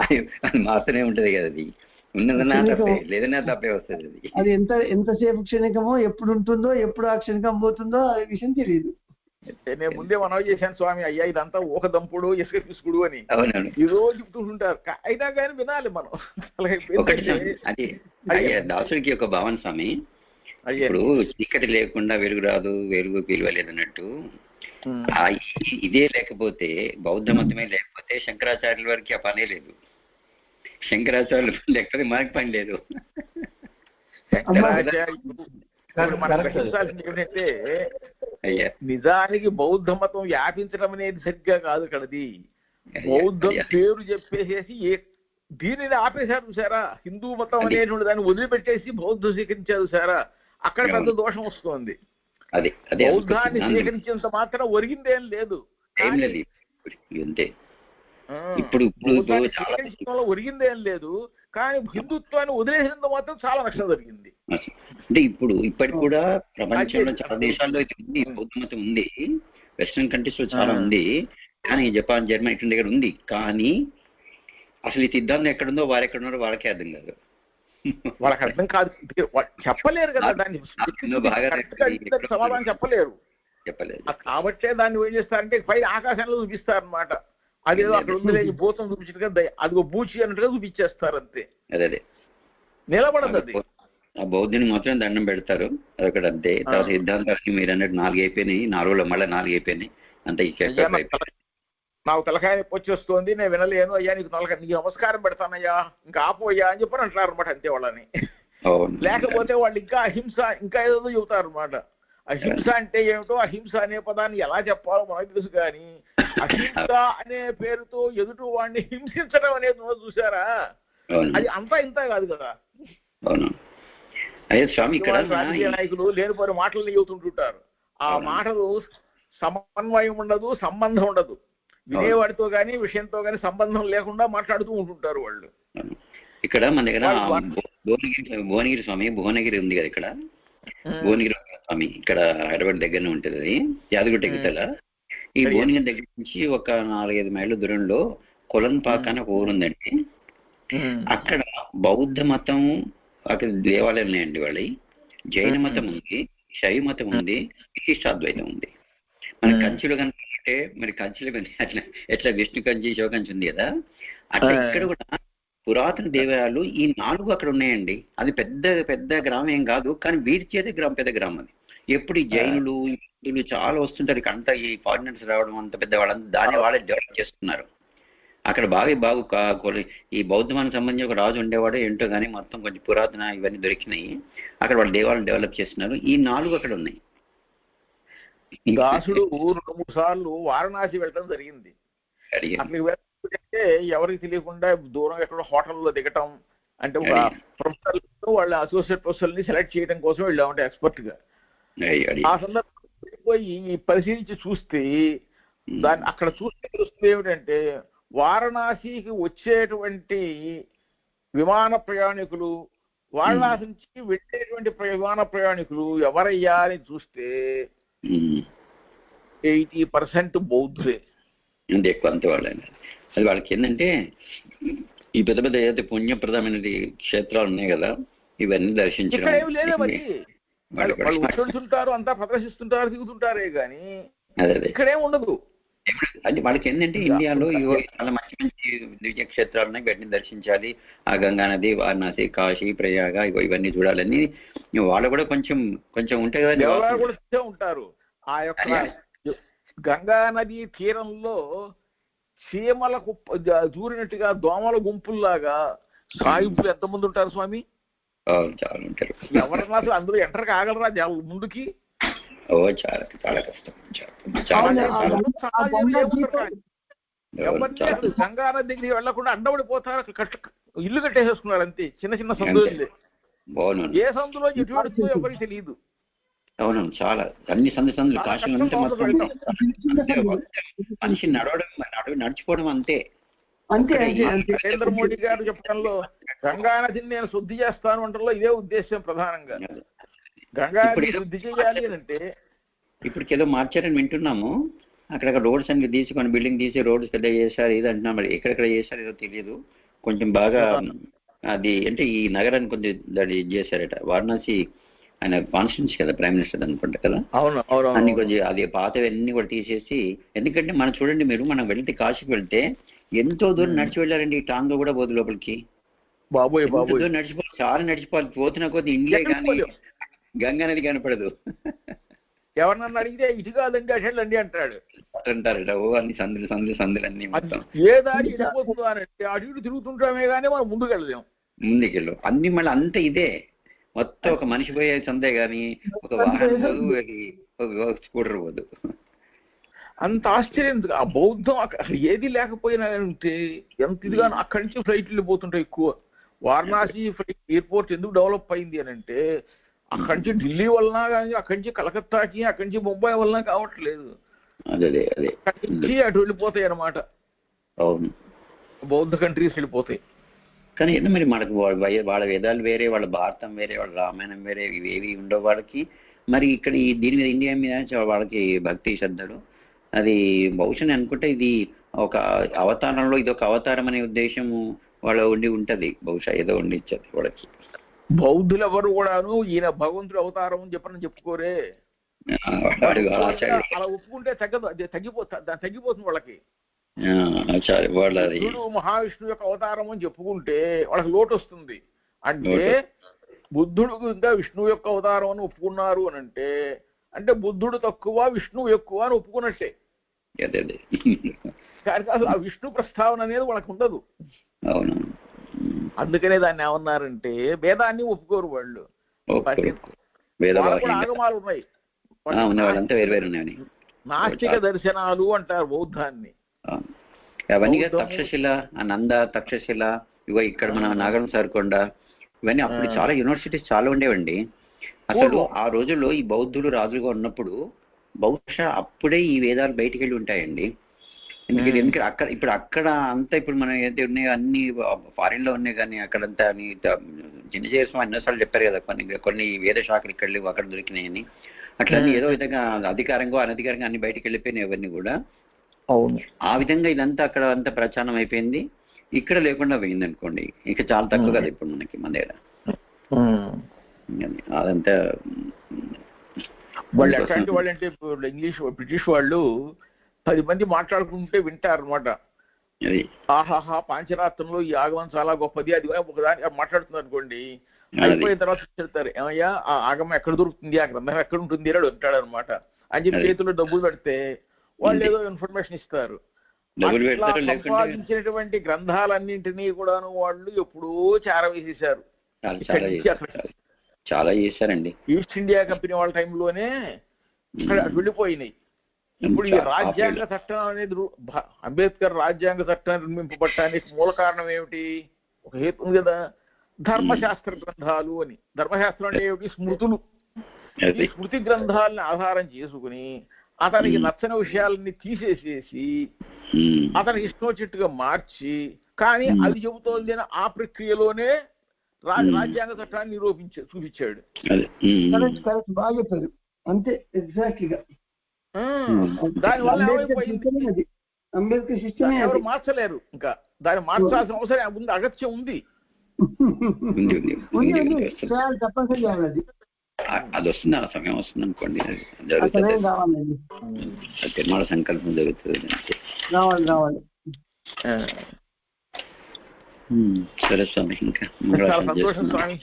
అది మాత్రమే ఉంటది కదా. అది ఉన్నదన్నా తప్పే, లేదన్నా తప్పే వస్తుంది. అది ఎంతసేపు క్షణికమో, ఎప్పుడు ఉంటుందో, ఎప్పుడు ఆ క్షణికం పోతుందో ఆ విషయం తెలియదు. నేను ముందే మనవి చేశాను స్వామి, అయ్యా ఇదంతా ఒక దంపుడు, ఇసుక పిసుకుడు అని ఈ రోజు చెప్తుంటారు. అయినా కానీ వినాలి మనం. దాసుడికి ఒక భావన స్వామి, ఇప్పుడు చీకటి లేకుండా వెలుగు రాదు, వెలుగు పిలువలేదన్నట్టు. ఇదే లేకపోతే, బౌద్ధ మతమే లేకపోతే శంకరాచార్యుల వారికి ఆ పనే లేదు. శంకరాచార్యులు లేకపోతే మనకి పని లేదు. ఏంటంటే నిజానికి బౌద్ధ మతం వ్యాపించడం అనేది సరిగ్గా కాదు. కడది బౌద్ధం పేరు చెప్పేసేసి దీనిని ఆపేశారు సారా. హిందూ మతం అనేటువంటి దాన్ని వదిలిపెట్టేసి బౌద్ధం స్వీకరించారు సారా. అక్కడ పెద్ద దోషం వస్తుంది. బౌద్ధాన్ని స్వీకరించినంత మాత్రం ఒరిగిందేం లేదు. ఒరిగిందేం లేదు, కానీ హిందుత్వాన్ని వదిలేసినంత మాత్రం చాలా నష్టం జరిగింది. అంటే ఇప్పటికి కూడా ప్రపంచంలో చాలా దేశాల్లో ఇది ఉంది, బౌద్ధ మతం ఉంది. వెస్ట్రన్ కంట్రీస్ లో చాలా ఉంది, కానీ జపాన్, జర్మనీ ఇటువంటి దగ్గర ఉంది. కానీ అసలు ఈ సిద్ధాంతం ఎక్కడుందో వారు ఎక్కడున్నారో వాళ్ళకే అర్థం కాదు. వాళ్ళకి అర్థం కాదు, చెప్పలేరు కదా, దాన్ని సమాధానం చెప్పలేరు. కాబట్టే దాన్ని ఏం చేస్తారంటే పై ఆకాశంలో చూపిస్తారు అన్నమాట. అదేదో అక్కడ ఉందిలే ఈ భూతం చూపించినట్టుగా అదిగో బూచి అన్నట్టుగా చూపించేస్తారు అంతే. అదే నిలబడదు అది. ఆ బౌద్ధుని మాత్రం దండం పెడతారు అదొకటి అంతే. తర్వాత సిద్ధాంతానికి మీరు అన్నట్టు 4 అయిపోయినాయి, 4లో మళ్ళీ 4 అయిపోయినాయి అంతే. నాకు తలకాయ నొప్పి వచ్చేస్తోంది, నేను వినలేను అయ్యా, నీకు నీకు నమస్కారం పెడతానయ్యా, ఇంకా ఆపోయ్యా అని చెప్పని అంటారు అనమాట అంతే వాళ్ళని. లేకపోతే వాళ్ళు ఇంకా అహింస ఇంకా ఏదో చెబుతారు అనమాట. అహింస అంటే ఏమిటో, అహింస అనే పదాన్ని ఎలా చెప్పాలో మనకు తెలుసు, కానీ అహింస అనే పేరుతో ఎదుటి వాడిని హింసించడం అనేది చూసారా, అది అంతా ఇంత కాదు కదా. రాజకీయ నాయకులు లేనిపోయిన మాటలను చెబుతుంటుంటారు. ఆ మాటలు సమన్వయం ఉండదు, సంబంధం ఉండదు. వినేవాడితో గాని విషయంతో గాని సంబంధం లేకుండా మాట్లాడుతూ ఉంటుంటారు వాళ్ళు. ఇక్కడ మన దగ్గర భువనగిరి స్వామి, భువనగిరి ఉంది కదా ఇక్కడ, భువనగిరి స్వామి ఇక్కడ హైదరాబాద్ దగ్గరనే ఉంటుంది. అది యాదగిరి గిట్టల. ఈ భువనగిరి దగ్గర నుంచి ఒక 4-5 మైళ్ళ దూరంలో కొలన్పాక అని ఒక ఊరుందండి. అక్కడ బౌద్ధ మతం అక్కడ దేవాలయాలు ఉన్నాయండి. వాళ్ళి జైన మతం ఉంది, శైవ మతం ఉంది, విశిష్టాద్వైతం ఉంది. మన కంచిలో కనుకుంటే మరి కంచిలో అట్లా ఎట్లా విష్ణు కంచి, శివకంచి ఉంది కదా, అట్లా ఇక్కడ కూడా పురాతన దేవాలయాలు ఈ 4 అక్కడ ఉన్నాయండి. అది పెద్ద పెద్ద గ్రామం ఏం కాదు, కానీ వీరి చేతే పెద్ద గ్రామం అది. ఎప్పుడు ఈ జైనులు హిందువులు చాలా వస్తుంటారు ఇక్కడ అంతా, ఈ ఫారినర్స్ రావడం అంత పెద్ద వాళ్ళంతా దాన్ని వాళ్ళే డెవలప్ చేస్తున్నారు. అక్కడ ఈ బౌద్ధమానికి సంబంధించి ఒక రాజు ఉండేవాడు ఏంటో కానీ మొత్తం కొంచెం పురాతన ఇవన్నీ దొరికినాయి. అక్కడ వాళ్ళ దేవాలయం డెవలప్ చేస్తున్నారు. ఈ 4 అక్కడ ఉన్నాయి. దాసుడు 2-3 సార్లు వారణాసి వెళ్ళడం జరిగింది. అక్కడికి వెళ్తే ఎవరికి తెలియకుండా దూరం ఎక్కడో హోటల్లో దిగటం, అంటే ఒక ప్రొఫెసర్ వాళ్ళ అసోసియేట్ ప్రొఫెసర్ని సెలెక్ట్ చేయడం కోసం వెళ్ళామంటే ఎక్స్పర్ట్ గా. ఆ సందర్భంలో పోయి పరిశీలించి చూస్తే దాన్ని అక్కడ చూస్తే తెలుస్తుంది ఏమిటంటే, వారణాసికి వచ్చేటువంటి విమాన ప్రయాణికులు, వారణాసి నుంచి వెళ్ళేటువంటి విమాన ప్రయాణికులు ఎవరయ్యా అని చూస్తే 80% బౌద్ధులే. అంతే ఎక్కువ అంతే వాళ్ళని. అది వాళ్ళకి ఏంటంటే ఈ పెద్ద పెద్ద ఏదైతే పుణ్యప్రదమైన క్షేత్రాలు ఉన్నాయి కదా, ఇవన్నీ దర్శించడం. లేదే మరి వాళ్ళు ఉంటుంటారు, అంతా ప్రదర్శిస్తుంటారు, దిగుతుంటారే కానీ ఇక్కడేం ఉండదు. అది వాళ్ళకి ఏంటంటే ఇండియాలో చాలా మంచి మంచి దివ్య క్షేత్రాలు ఉన్నాయి, వీటిని దర్శించాలి. ఆ గంగా నది, వారణాసి, కాశీ, ప్రయాగ ఇవన్నీ చూడాలని వాళ్ళు కూడా కొంచెం కొంచెం ఉంటాయి కదా ఉంటారు. ఆ యొక్క గంగా నది తీరంలో చీమలకు దూరినట్టుగా దోమల గుంపుల్లాగా సాయింపులు ఎంతమంది ఉంటారు స్వామి? చాలా ఉంటారు. ఎవరన్నా అసలు అందరూ ఎంటర్ కాగలరా ముందుకి? చాలా చాలా కష్టం. గంగా నది దగ్గరికి వెళ్లకుండా అడ్డపడిపోతారు, ఇల్లు కట్టేసేసుకున్నారు అంతే. చిన్న చిన్న సందులు, ఏ సందులో ఎటు వెళుతుందో ఎవరికి తెలియదు. అవును, చాలా అన్ని సందులు కాశీలో మనిషి నడిచిపోవడం అంతే. నరేంద్ర మోడీ గారు చెప్పడంలో గంగా నదిని నేను శుద్ధి చేస్తాను అంటలో ఇదే ఉద్దేశం ప్రధానంగా. గంగా నది శుద్ధి చేయాలి అంటే ఇప్పుడు ఏదో మార్చారని వింటున్నాము. అక్కడక్కడ రోడ్స్ అన్ని తీసుకొని బిల్డింగ్ తీసి రోడ్స్ పెద్ద చేశారు ఇది అంటున్నా. మరి ఎక్కడెక్కడ చేశారు ఏదో తెలియదు. కొంచెం బాగా అది అంటే ఈ నగరాన్ని కొంచెం దాన్ని చేశారట. వారణాసి ఆయన కాన్స్టిట్యూన్సీ కదా, ప్రైమ్ మినిస్టర్ అనుకుంటా కదా, అన్ని కొంచెం అది పాతవన్నీ కూడా తీసేసి. ఎందుకంటే మనం చూడండి, మనం వెళ్తే కాశీకి వెళ్తే ఎంతో దూరం నడిచి వెళ్ళారండి. టాంగో కూడా పోదు లోపలికి. నడిచిపోవాలి, చాలా నడిచిపోవాలి. పోతున్న కొద్ది ఇండియా కానీ గంగా నది కనపడదు. ఎవరినన్నా అడిగితే ఇటు కాదండి అసలు అంటాడు అంటారట. అన్ని సందులన్నీ మొత్తం ఏ దారి ఇడిపోతున్నారంటే అటు ఇటు తిరుగుతుంటామే కానీ మనం ముందుకెళ్ళలేము. అన్ని మళ్ళీ అంత ఇదే మొత్తం. ఒక మనిషి పోయే సందే కానీ ఒక వాహనం పోదు, ఒక స్కూటర్ పోదు. అంత ఆశ్చర్యం. ఆ బౌద్ధం అసలు ఏది లేకపోయినా ఉంటే ఎంత ఇదిగా అక్కడి నుంచి ఫ్లైట్లు వెళ్ళిపోతుంటాయి ఎక్కువ. వారణాసి ఎయిర్పోర్ట్ ఎందుకు డెవలప్ అయింది అని అంటే అక్కడి నుంచి ఢిల్లీ వలన కానీ, అక్కడి నుంచి కలకత్తాకి, అక్కడి నుంచి ముంబై వలన కావట్లేదు. అక్కడి నుంచి అటు వెళ్ళిపోతాయి అన్నమాట. అవును, బౌద్ధ కంట్రీస్ వెళ్ళిపోతాయి. కానీ ఏదో మరి మనకు వాళ్ళ వేదాలు వేరే, వాళ్ళ భారతం వేరే, వాళ్ళ రామాయణం వేరే, ఇవేవి ఉండవు వాళ్ళకి. మరి ఇక్కడ దీని మీద ఇండియా మీద వాళ్ళకి భక్తి శ్రద్ధలు. అది బహుశా అనుకుంటే ఇది ఒక అవతారంలో ఇది ఒక అవతారం అనే ఉద్దేశము వాళ్ళ ఉండి ఉంటది. బహుశా ఏదో ఉండి ఇచ్చది వాళ్ళకి. బౌద్ధులు ఎవరు కూడాను ఈయన భగవంతుడు అవతారం అని చెప్పని చెప్పుకోరే. అలా ఒప్పుకుంటే తగ్గదు, అది తగ్గిపోతుంది వాళ్ళకి. బుద్ధుడు మహావిష్ణువు యొక్క అవతారం అని చెప్పుకుంటే వాళ్ళకి లోటు వస్తుంది. అంటే బుద్ధుడు ఇంకా విష్ణువు యొక్క అవతారం అని ఒప్పుకున్నారు అని అంటే బుద్ధుడు తక్కువ విష్ణువు ఎక్కువ అని ఒప్పుకున్నట్టే. కానీ అసలు ఆ విష్ణు ప్రస్తావన అనేది వాళ్ళకి ఉండదు. అందుకనే దాన్ని ఏమన్నారంటే వేదాన్ని ఒప్పుకోరు వాళ్ళు. ఆగమాలు ఉన్నాయి, నాస్తిక దర్శనాలు అంటారు బౌద్ధాన్ని. అవన్నీ తక్షశిల, నంద తక్షశిల, ఇగో ఇక్కడ మన నాగరం సార్కొండ, ఇవన్నీ అప్పుడు చాలా యూనివర్సిటీస్ చాలా ఉండేవండి. అసలు ఆ రోజుల్లో ఈ బౌద్ధులు రాజులుగా ఉన్నప్పుడు బహుశా అప్పుడే ఈ వేదాలు బయటికి వెళ్ళి ఉంటాయండి. ఎందుకంటే అక్కడ అక్కడ అంతా ఇప్పుడు మనం ఏదైతే ఉన్నాయో అన్ని ఫారిన్ లో ఉన్నాయి, కానీ అక్కడంతా అని జినజేసం ఎన్నోసార్లు చెప్పారు కదా, కొన్ని వేద శాఖలు ఇక్కడ లేవు అక్కడ దొరికినాయని. అట్లా ఏదో విధంగా అధికారంగా అనధికారంగా అన్ని బయటికి వెళ్ళిపోయినాయి అవన్నీ కూడా. అవును, ఆ విధంగా ఇదంతా అక్కడ అంతా ప్రచారం అయిపోయింది, ఇక్కడ లేకుండా పోయింది అనుకోండి. ఇక చాలా తక్కువ కదా ఇప్పుడు మనకి మన దగ్గర అదంతా. వాళ్ళు ఎట్లాంటి వాళ్ళు అంటే ఇంగ్లీష్ బ్రిటిష్ వాళ్ళు 10 మంది మాట్లాడుకుంటే వింటారు అనమాట. ఆహాహా పాంచరాత్రంలో ఈ ఆగమం చాలా గొప్పది, అది ఒకదాని మాట్లాడుతుంది అనుకోండి. అయిపోయిన తర్వాత చెప్తారు, ఏమయ్యా ఆ ఆగమం ఎక్కడ దొరుకుతుంది, ఆ గ్రంథం ఎక్కడ ఉంటుంది అని అంటాడు అనమాట. అని చెప్పి చేతుల్లో డబ్బులు పెడితే వాళ్ళు ఏదో ఇన్ఫర్మేషన్ ఇస్తారు. సంపాదించినటువంటి గ్రంథాలన్నింటినీ కూడాను వాళ్ళు ఎప్పుడో చేరవేసేశారు. చాలా చేశారండి. ఈస్ట్ ఇండియా కంపెనీ వాళ్ళ టైంలోనే వెళ్ళిపోయినాయి. ఇప్పుడు ఈ రాజ్యాంగ చట్టం అనేది అంబేద్కర్ రాజ్యాంగ చట్టాన్ని నిర్మింపబడటానికి మూల కారణం ఏమిటి? ఒక హేతు ఉంది కదా, ధర్మశాస్త్ర గ్రంథాలు అని. ధర్మశాస్త్రం అంటే ఏమిటి? స్మృతులు. ఈ స్మృతి గ్రంథాలని ఆధారం చేసుకుని అతనికి నచ్చని విషయాలని తీసేసేసి అతనికి ఇష్టం వచ్చినట్టుగా మార్చి, కానీ అది చెబుతోంది ఆ ప్రక్రియలోనే రాజ్యాంగ చట్టాన్ని చూపించాడు. బాగా చెప్పారు, అంతే ఎగ్జాక్ట్లీగా. దానివల్ల అంబేద్కర్ సిస్టమ్ ఎవరు మార్చలేరు. ఇంకా దాన్ని మార్చాల్సిన అవసరం ఉంది, అగత్యం ఉంది. తప్పనిసరి అది వస్తుంది, ఆ సమయం వస్తుంది అనుకోండి, నిర్మాణ సంకల్పం జరుగుతుంది. రావాలి. సరే స్వామి, ఇంకా సంతోషం స్వామి.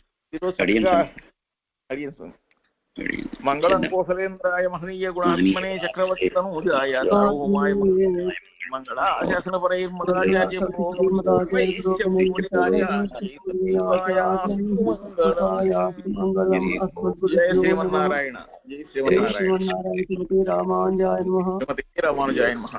మంగళం కోసలేంద్రాయ మహనీయ గుణాత్మనే చక్రవర్తి తనూజాయ సార్వభౌమాయ మంగళ ఆశాసనపరైర్మదాచార్య జయ శ్రీమన్నారాయణ. జయ శ్రీమన్నారాయణ. రామానుజాయ నమః.